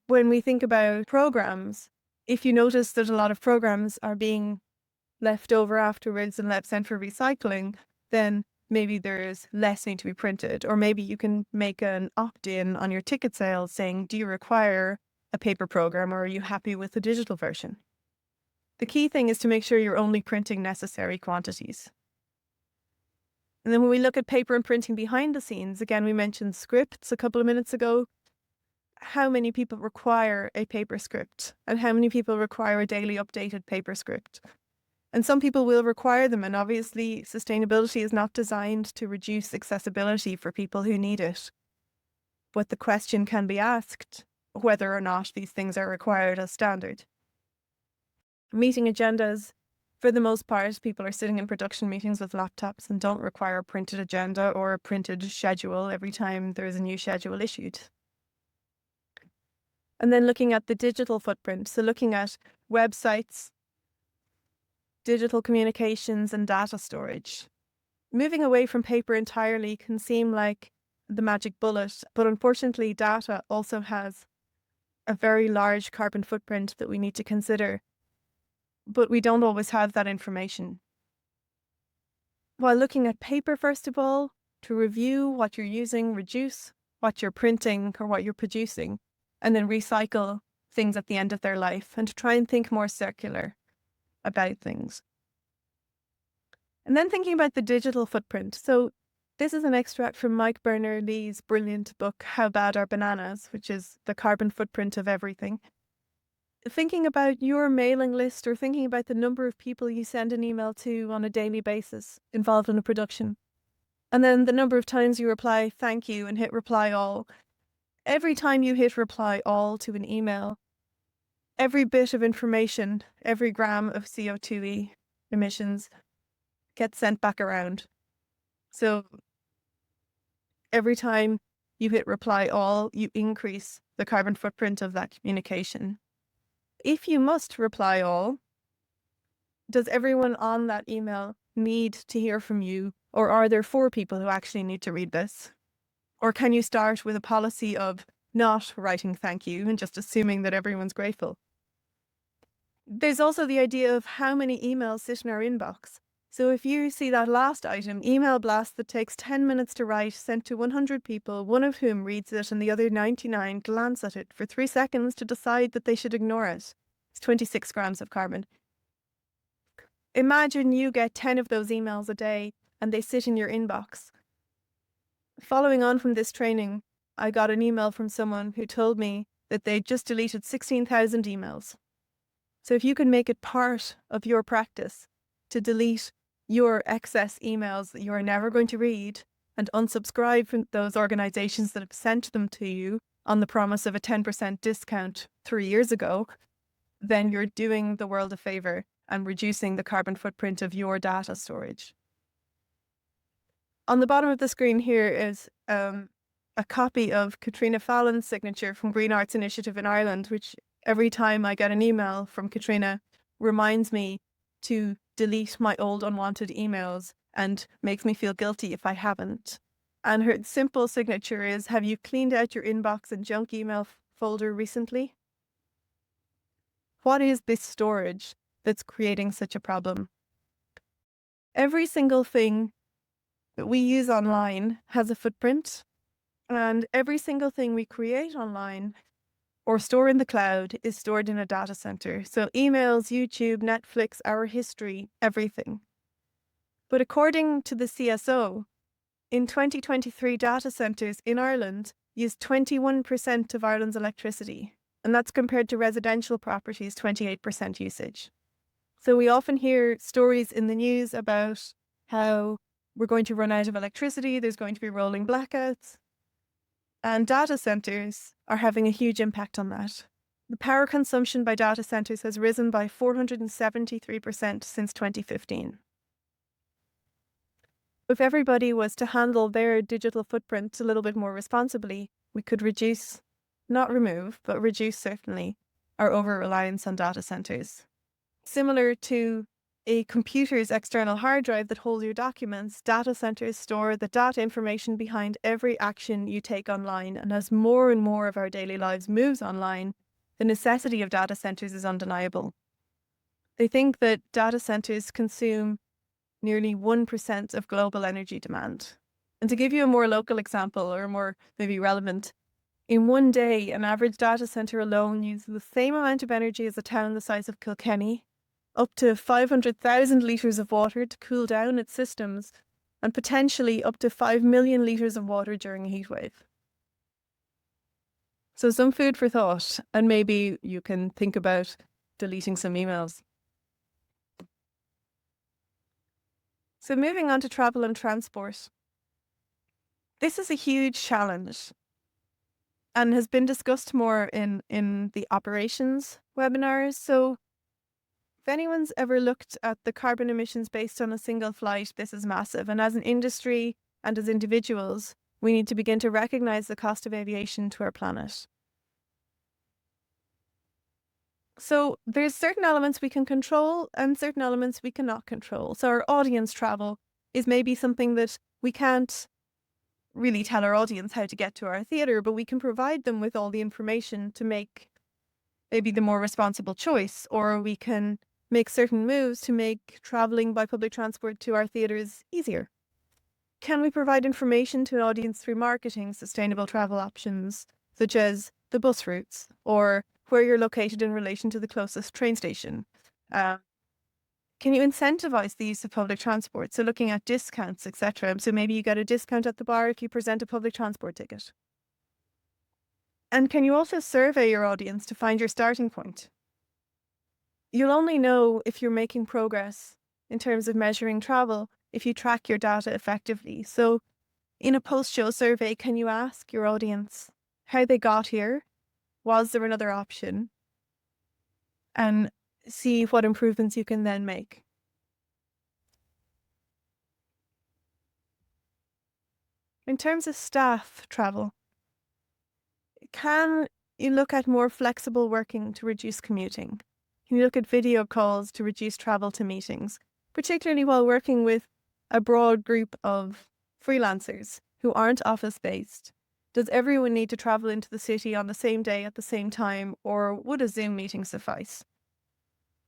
when we think about programs, if you notice that a lot of programs are being left over afterwards and sent for recycling, then maybe there's less need to be printed. Or maybe you can make an opt-in on your ticket sales saying, do you require a paper program or are you happy with the digital version? The key thing is to make sure you're only printing necessary quantities. And then when we look at paper and printing behind the scenes, again, we mentioned scripts a couple of minutes ago. How many people require a paper script and how many people require a daily updated paper script? And some people will require them, and obviously sustainability is not designed to reduce accessibility for people who need it. But the question can be asked whether or not these things are required as standard. Meeting agendas, for the most part, people are sitting in production meetings with laptops and don't require a printed agenda or a printed schedule every time there is a new schedule issued. And then looking at the digital footprint, so looking at websites, digital communications and data storage. Moving away from paper entirely can seem like the magic bullet, but unfortunately data also has a very large carbon footprint that we need to consider, but we don't always have that information. While looking at paper, first of all, to review what you're using, reduce what you're printing or what you're producing, and then recycle things at the end of their life and to try and think more circular about things. And then thinking about the digital footprint. So this is an extract from Mike Berners-Lee's brilliant book, How Bad Are Bananas, which is the carbon footprint of everything. Thinking about your mailing list or thinking about the number of people you send an email to on a daily basis involved in a production. And then the number of times you reply thank you and hit reply all. Every time you hit reply all to an email, every bit of information, every gram of CO2 emissions gets sent back around. So every time you hit reply all, you increase the carbon footprint of that communication. If you must reply all, does everyone on that email need to hear from you? Or are there 4 people who actually need to read this? Or can you start with a policy of not writing thank you and just assuming that everyone's grateful? There's also the idea of how many emails sit in our inbox. So if you see that last item, email blast that takes 10 minutes to write, sent to 100 people, one of whom reads it and the other 99 glance at it for 3 seconds to decide that they should ignore it. It's 26 grams of carbon. Imagine you get 10 of those emails a day and they sit in your inbox. Following on from this training, I got an email from someone who told me that they'd just deleted 16,000 emails. So if you can make it part of your practice to delete your excess emails that you are never going to read and unsubscribe from those organizations that have sent them to you on the promise of a 10% discount 3 years ago, then you're doing the world a favor and reducing the carbon footprint of your data storage. On the bottom of the screen here is a copy of Katrina Fallon's signature from Green Arts Initiative in Ireland, which every time I get an email from Katrina reminds me to delete my old unwanted emails and makes me feel guilty if I haven't. And her simple signature is, have you cleaned out your inbox and junk email folder recently? What is this storage that's creating such a problem? Every single thing that we use online has a footprint, and every single thing we create online or store in the cloud is stored in a data center. So emails, YouTube, Netflix, our history, everything. But according to the CSO, in 2023, data centers in Ireland used 21% of Ireland's electricity, and that's compared to residential properties' 28% usage. So we often hear stories in the news about how we're going to run out of electricity, there's going to be rolling blackouts, and data centers are having a huge impact on that. The power consumption by data centers has risen by 473% since 2015. If everybody was to handle their digital footprint a little bit more responsibly, we could reduce, not remove, but reduce certainly our over-reliance on data centers. Similar to a computer's external hard drive that holds your documents, data centers store the data information behind every action you take online. And as more and more of our daily lives moves online, the necessity of data centers is undeniable. They think that data centers consume nearly 1% of global energy demand. And to give you a more local example, or more maybe relevant, in one day, an average data center alone uses the same amount of energy as a town the size of Kilkenny, up to 500,000 litres of water to cool down its systems, and potentially up to 5 million litres of water during a heatwave. So some food for thought, and maybe you can think about deleting some emails. So moving on to travel and transport. This is a huge challenge and has been discussed more in the operations webinars. So if anyone's ever looked at the carbon emissions based on a single flight, this is massive. And as an industry and as individuals, we need to begin to recognize the cost of aviation to our planet. So there's certain elements we can control and certain elements we cannot control. So our audience travel is maybe something that we can't really tell our audience how to get to our theatre, but we can provide them with all the information to make maybe the more responsible choice, or we can make certain moves to make travelling by public transport to our theatres easier. Can we provide information to an audience through marketing sustainable travel options, such as the bus routes, or where you're located in relation to the closest train station? Can you incentivize the use of public transport? So looking at discounts, etc. So maybe you get a discount at the bar if you present a public transport ticket. And can you also survey your audience to find your starting point? You'll only know if you're making progress in terms of measuring travel if you track your data effectively. So in a post-show survey, can you ask your audience how they got here? Was there another option? And see what improvements you can then make. In terms of staff travel, can you look at more flexible working to reduce commuting? Can you look at video calls to reduce travel to meetings, particularly while working with a broad group of freelancers who aren't office-based? Does everyone need to travel into the city on the same day at the same time, or would a Zoom meeting suffice?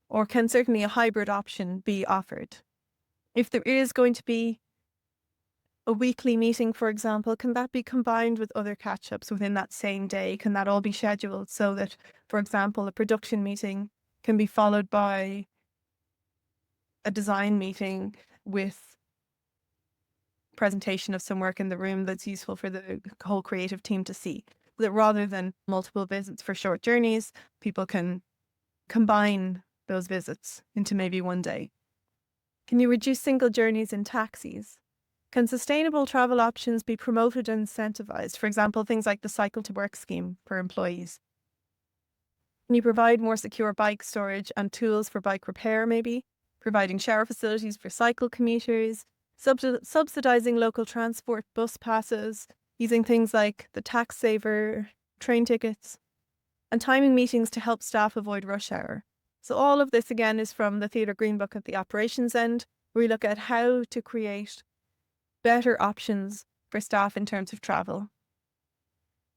Or can certainly a hybrid option be offered? If there is going to be a weekly meeting, for example, can that be combined with other catch-ups within that same day? Can that all be scheduled so that, for example, a production meeting can be followed by a design meeting with presentation of some work in the room that's useful for the whole creative team to see. That rather than multiple visits for short journeys, people can combine those visits into maybe one day. Can you reduce single journeys in taxis? Can sustainable travel options be promoted and incentivized? For example, things like the Cycle to Work scheme for employees. Can you provide more secure bike storage and tools for bike repair, maybe? Providing shower facilities for cycle commuters, subsidizing local transport bus passes, using things like the tax saver, train tickets, and timing meetings to help staff avoid rush hour. So all of this, again, is from the Theatre Green Book at the operations end, where we look at how to create better options for staff in terms of travel.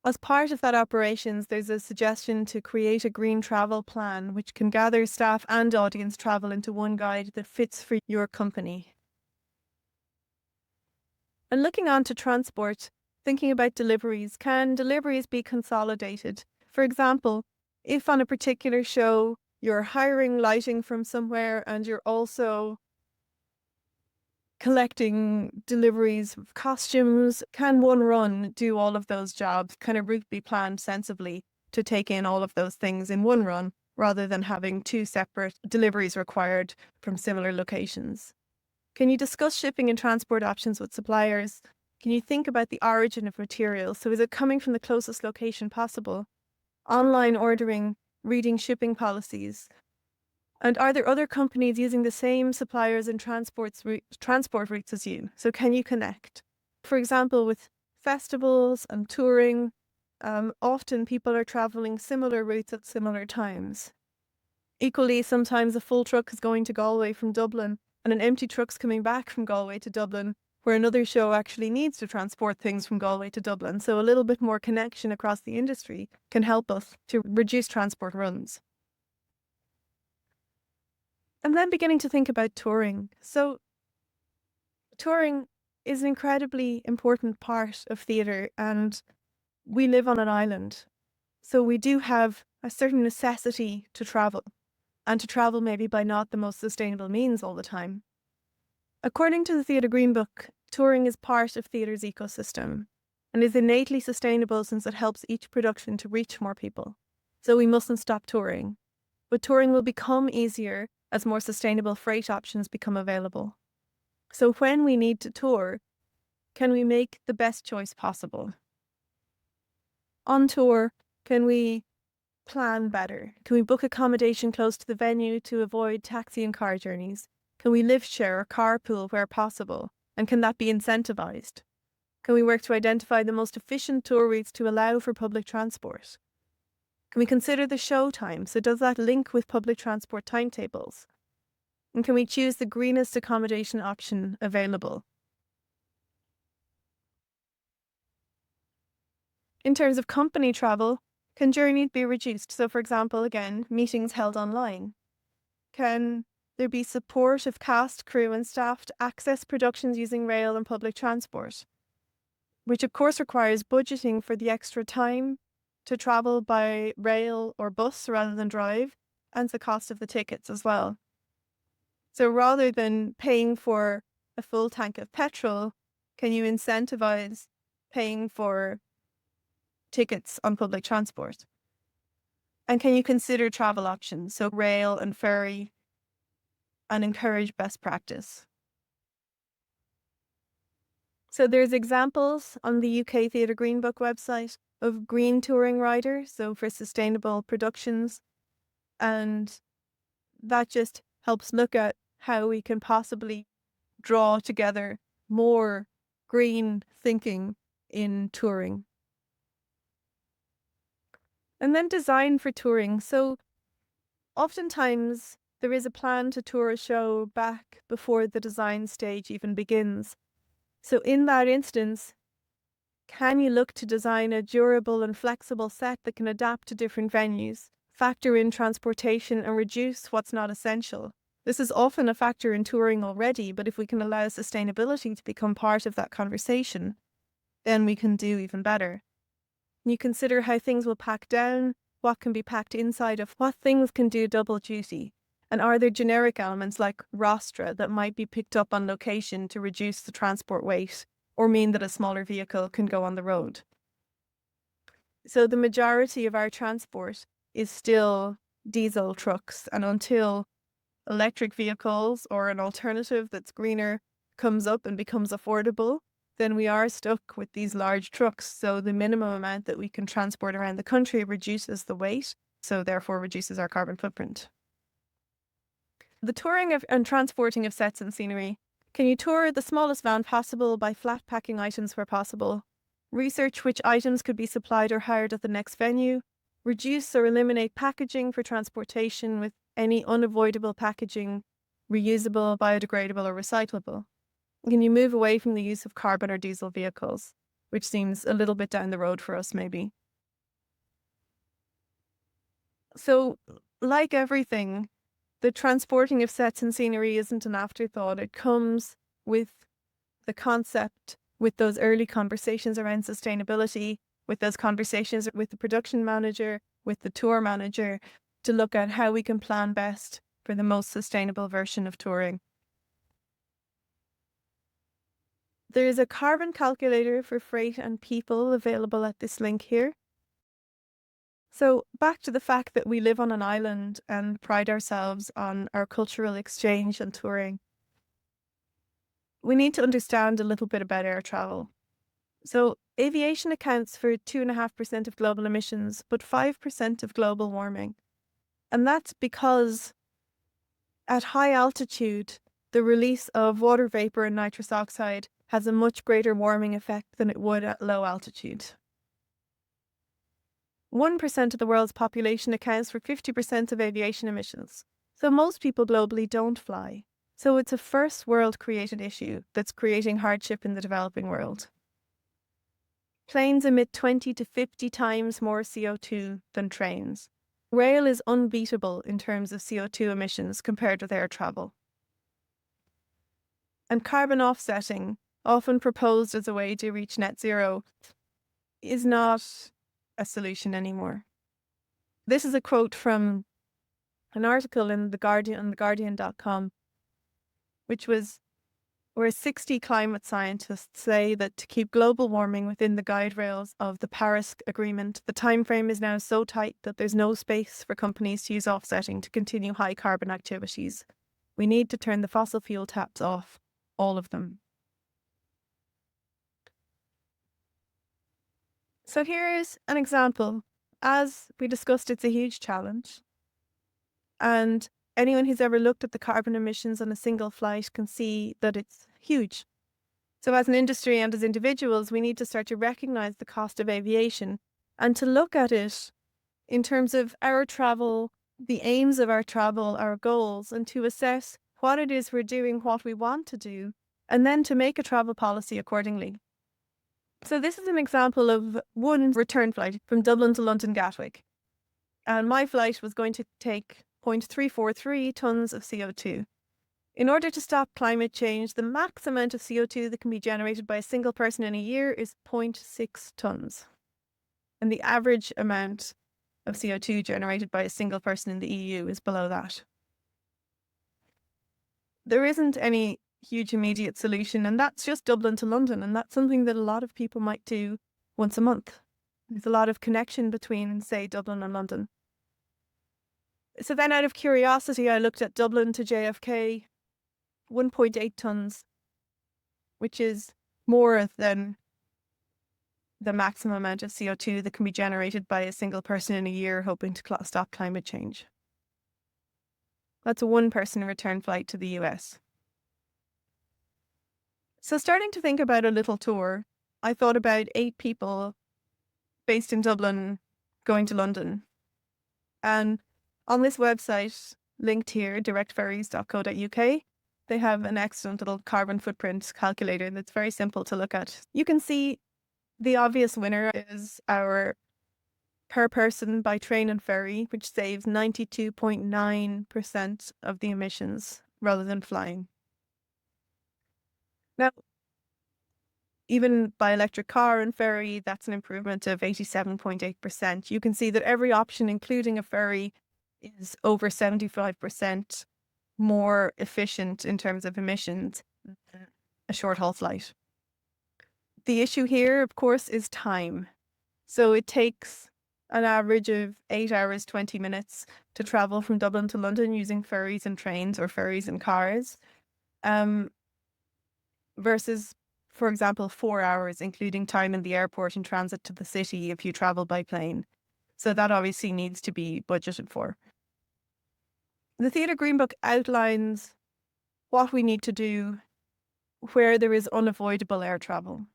As part of that operations, there's a suggestion to create a green travel plan, which can gather staff and audience travel into one guide that fits for your company. And looking on to transport, thinking about deliveries, can deliveries be consolidated? For example, if on a particular show you're hiring lighting from somewhere and you're also collecting deliveries of costumes, can one run do all of those jobs? Can a route be planned sensibly to take in all of those things in one run rather than having two separate deliveries required from similar locations? Can you discuss shipping and transport options with suppliers? Can you think about the origin of materials? So is it coming from the closest location possible? Online ordering, reading shipping policies. And are there other companies using the same suppliers and transport routes as you? So can you connect? For example, with festivals and touring, often people are travelling similar routes at similar times. Equally, sometimes a full truck is going to Galway from Dublin and an empty truck's coming back from Galway to Dublin, where another show actually needs to transport things from Galway to Dublin. So a little bit more connection across the industry can help us to reduce transport runs. And then beginning to think about touring. So touring is an incredibly important part of theatre, and we live on an island. So we do have a certain necessity to travel, and to travel maybe by not the most sustainable means all the time. According to the Theatre Green Book, touring is part of theatre's ecosystem and is innately sustainable since it helps each production to reach more people. So we mustn't stop touring. But touring will become easier as more sustainable freight options become available. So when we need to tour, can we make the best choice possible? On tour, can we plan better? Can we book accommodation close to the venue to avoid taxi and car journeys? Can we lift share or carpool where possible? And can that be incentivized? Can we work to identify the most efficient tour routes to allow for public transport? Can we consider the show time? So does that link with public transport timetables? And can we choose the greenest accommodation option available? In terms of company travel, can journeys be reduced? So for example, again, meetings held online. Can there be support of cast, crew and staff to access productions using rail and public transport? Which of course requires budgeting for the extra time to travel by rail or bus rather than drive, and the cost of the tickets as well. So rather than paying for a full tank of petrol, can you incentivize paying for tickets on public transport? And can you consider travel options, so rail and ferry, and encourage best practice? So there's examples on the UK Theatre Green Book website of green touring riders, so for sustainable productions. And that just helps look at how we can possibly draw together more green thinking in touring. And then design for touring. So oftentimes there is a plan to tour a show back before the design stage even begins. So in that instance, can you look to design a durable and flexible set that can adapt to different venues, factor in transportation and reduce what's not essential? This is often a factor in touring already, but if we can allow sustainability to become part of that conversation, then we can do even better. You consider how things will pack down, what can be packed inside of, what things can do double duty. And are there generic elements like rostra that might be picked up on location to reduce the transport weight or mean that a smaller vehicle can go on the road? So the majority of our transport is still diesel trucks, and until electric vehicles or an alternative that's greener comes up and becomes affordable, then we are stuck with these large trucks. So the minimum amount that we can transport around the country reduces the weight, so therefore reduces our carbon footprint. The touring and transporting of sets and scenery. Can you tour the smallest van possible by flat packing items where possible? Research which items could be supplied or hired at the next venue. Reduce or eliminate packaging for transportation with any unavoidable packaging, reusable, biodegradable or recyclable. Can you move away from the use of carbon or diesel vehicles, which seems a little bit down the road for us maybe? So, like everything, the transporting of sets and scenery isn't an afterthought. It comes with the concept, with those early conversations around sustainability, with those conversations with the production manager, with the tour manager, to look at how we can plan best for the most sustainable version of touring. There is a carbon calculator for freight and people available at this link here. So back to the fact that we live on an island and pride ourselves on our cultural exchange and touring. We need to understand a little bit about air travel. So aviation accounts for 2.5% of global emissions, but 5% of global warming. And that's because at high altitude, the release of water vapor and nitrous oxide has a much greater warming effect than it would at low altitude. 1% of the world's population accounts for 50% of aviation emissions. So most people globally don't fly. So it's a first world created issue that's creating hardship in the developing world. Planes emit 20 to 50 times more CO2 than trains. Rail is unbeatable in terms of CO2 emissions compared with air travel. And carbon offsetting, often proposed as a way to reach net zero, is not a solution anymore. This is a quote from an article in The Guardian on theguardian.com, which was where 60 climate scientists say that to keep global warming within the guide rails of the Paris Agreement, the time frame is now so tight that there's no space for companies to use offsetting to continue high carbon activities. We need to turn the fossil fuel taps off, all of them. So here's an example. As we discussed, it's a huge challenge. And anyone who's ever looked at the carbon emissions on a single flight can see that it's huge. So as an industry and as individuals, we need to start to recognize the cost of aviation and to look at it in terms of our travel, the aims of our travel, our goals, and to assess what it is we're doing, what we want to do, and then to make a travel policy accordingly. So this is an example of one return flight from Dublin to London Gatwick. And my flight was going to take 0.343 tonnes of CO2. In order to stop climate change, the max amount of CO2 that can be generated by a single person in a year is 0.6 tonnes. And the average amount of CO2 generated by a single person in the EU is below that. There isn't any huge immediate solution, and that's just Dublin to London, and that's something that a lot of people might do once a month. There's a lot of connection between, say, Dublin and London. So then out of curiosity, I looked at Dublin to JFK, 1.8 tonnes, which is more than the maximum amount of CO2 that can be generated by a single person in a year hoping to stop climate change. That's a one-person return flight to the US. So starting to think about a little tour, I thought about 8 people based in Dublin going to London. And on this website, linked here, directferries.co.uk, they have an excellent little carbon footprint calculator that's very simple to look at. You can see the obvious winner is our per person by train and ferry, which saves 92.9% of the emissions rather than flying. Now, even by electric car and ferry, that's an improvement of 87.8%. You can see that every option, including a ferry, is over 75% more efficient in terms of emissions than a short haul flight. The issue here, of course, is time. So it takes an average of 8 hours, 20 minutes to travel from Dublin to London using ferries and trains or ferries and cars, versus, for example, 4 hours, including time in the airport and transit to the city if you travel by plane. So that obviously needs to be budgeted for. The Theatre Green Book outlines what we need to do where there is unavoidable air travel.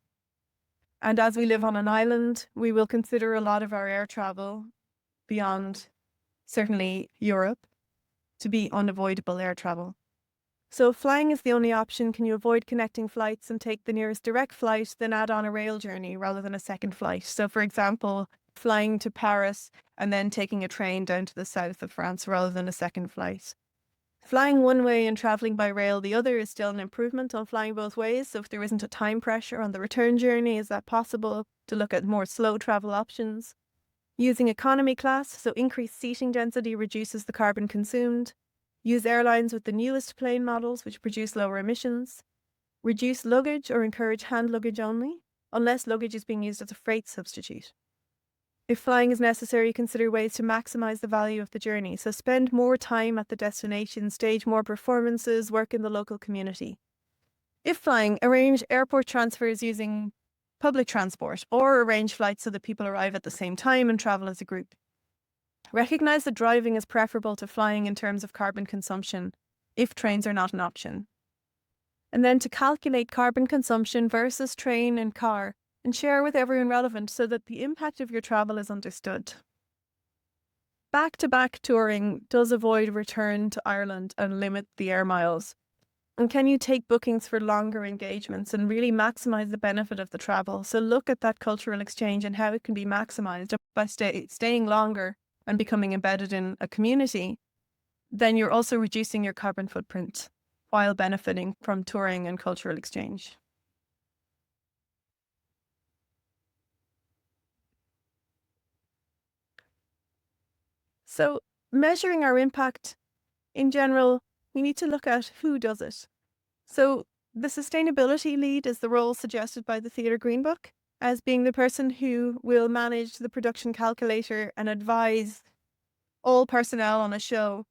And as we live on an island, we will consider a lot of our air travel beyond, certainly Europe, to be unavoidable air travel. So if flying is the only option, can you avoid connecting flights and take the nearest direct flight, then add on a rail journey rather than a second flight? So for example, flying to Paris and then taking a train down to the south of France rather than a second flight. Flying one way and travelling by rail the other is still an improvement on flying both ways. So if there isn't a time pressure on the return journey, is that possible to look at more slow travel options? Using economy class, so increased seating density reduces the carbon consumed. Use airlines with the newest plane models which produce lower emissions. Reduce luggage or encourage hand luggage only, unless luggage is being used as a freight substitute. If flying is necessary, consider ways to maximise the value of the journey. So spend more time at the destination, stage more performances, work in the local community. If flying, arrange airport transfers using public transport or arrange flights so that people arrive at the same time and travel as a group. Recognise that driving is preferable to flying in terms of carbon consumption if trains are not an option. And then to calculate carbon consumption versus train and car, and share with everyone relevant so that the impact of your travel is understood. Back-to-back touring does avoid return to Ireland and limit the air miles. And can you take bookings for longer engagements and really maximise the benefit of the travel? So look at that cultural exchange and how it can be maximised by staying longer and becoming embedded in a community. Then you're also reducing your carbon footprint while benefiting from touring and cultural exchange. So measuring our impact in general, we need to look at who does it. So the sustainability lead is the role suggested by the Theatre Green Book as being the person who will manage the production calculator and advise all personnel on a show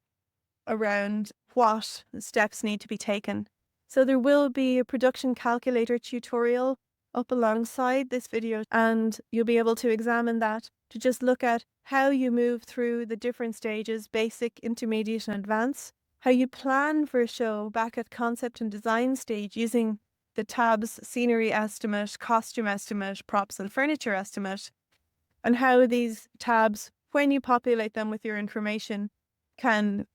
around what steps need to be taken. So there will be a production calculator tutorial up alongside this video, and you'll be able to examine that to just look at how you move through the different stages, basic, intermediate and advanced, how you plan for a show back at concept and design stage using the tabs scenery estimate, costume estimate, props and furniture estimate, and how these tabs, when you populate them with your information, can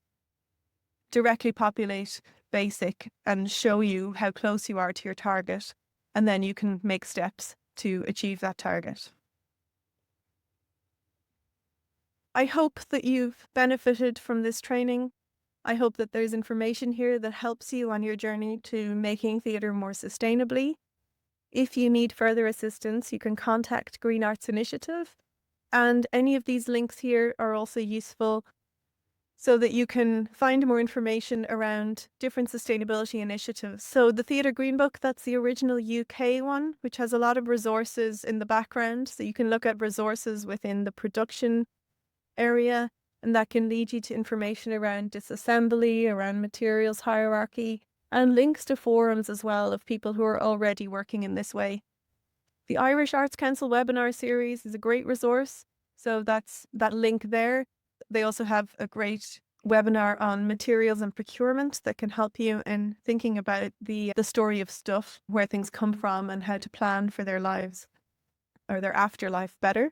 directly populate basic and show you how close you are to your target, and then you can make steps to achieve that target. I hope that you've benefited from this training. I hope that there's information here that helps you on your journey to making theatre more sustainably. If you need further assistance, you can contact Green Arts Initiative, and any of these links here are also useful so that you can find more information around different sustainability initiatives. So the Theatre Green Book, that's the original UK one, which has a lot of resources in the background. So you can look at resources within the production area, and that can lead you to information around disassembly, around materials hierarchy, and links to forums as well of people who are already working in this way. The Irish Arts Council webinar series is a great resource, so that's that link there. They also have a great webinar on materials and procurement that can help you in thinking about the story of stuff, where things come from and how to plan for their lives or their afterlife better.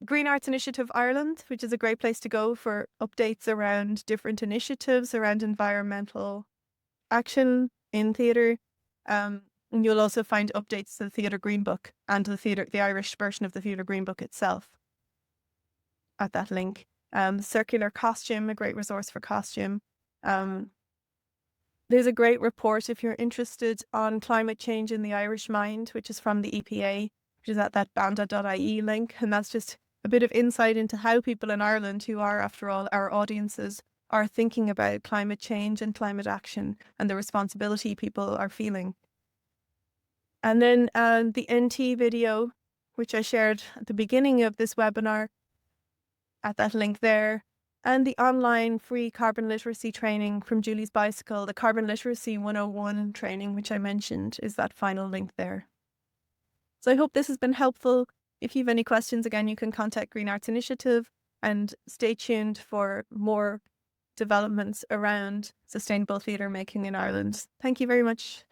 Green Arts Initiative Ireland, which is a great place to go for updates around different initiatives around environmental action in theatre. And you'll also find updates to the Theatre Green Book and to the Irish version of the Theatre Green Book itself at that link. Circular Costume, a great resource for costume. There's a great report if you're interested on climate change in the Irish mind, which is from the EPA, which is at that banda.ie link. And that's just a bit of insight into how people in Ireland, who are, after all, our audiences, are thinking about climate change and climate action and the responsibility people are feeling. And then the NT video, which I shared at the beginning of this webinar, at that link there, and the online free carbon literacy training from Julie's Bicycle, the Carbon Literacy 101 training, which I mentioned, is that final link there. So I hope this has been helpful. If you have any questions, again, you can contact Green Arts Initiative, and stay tuned for more developments around sustainable theatre making in Ireland. Thank you very much.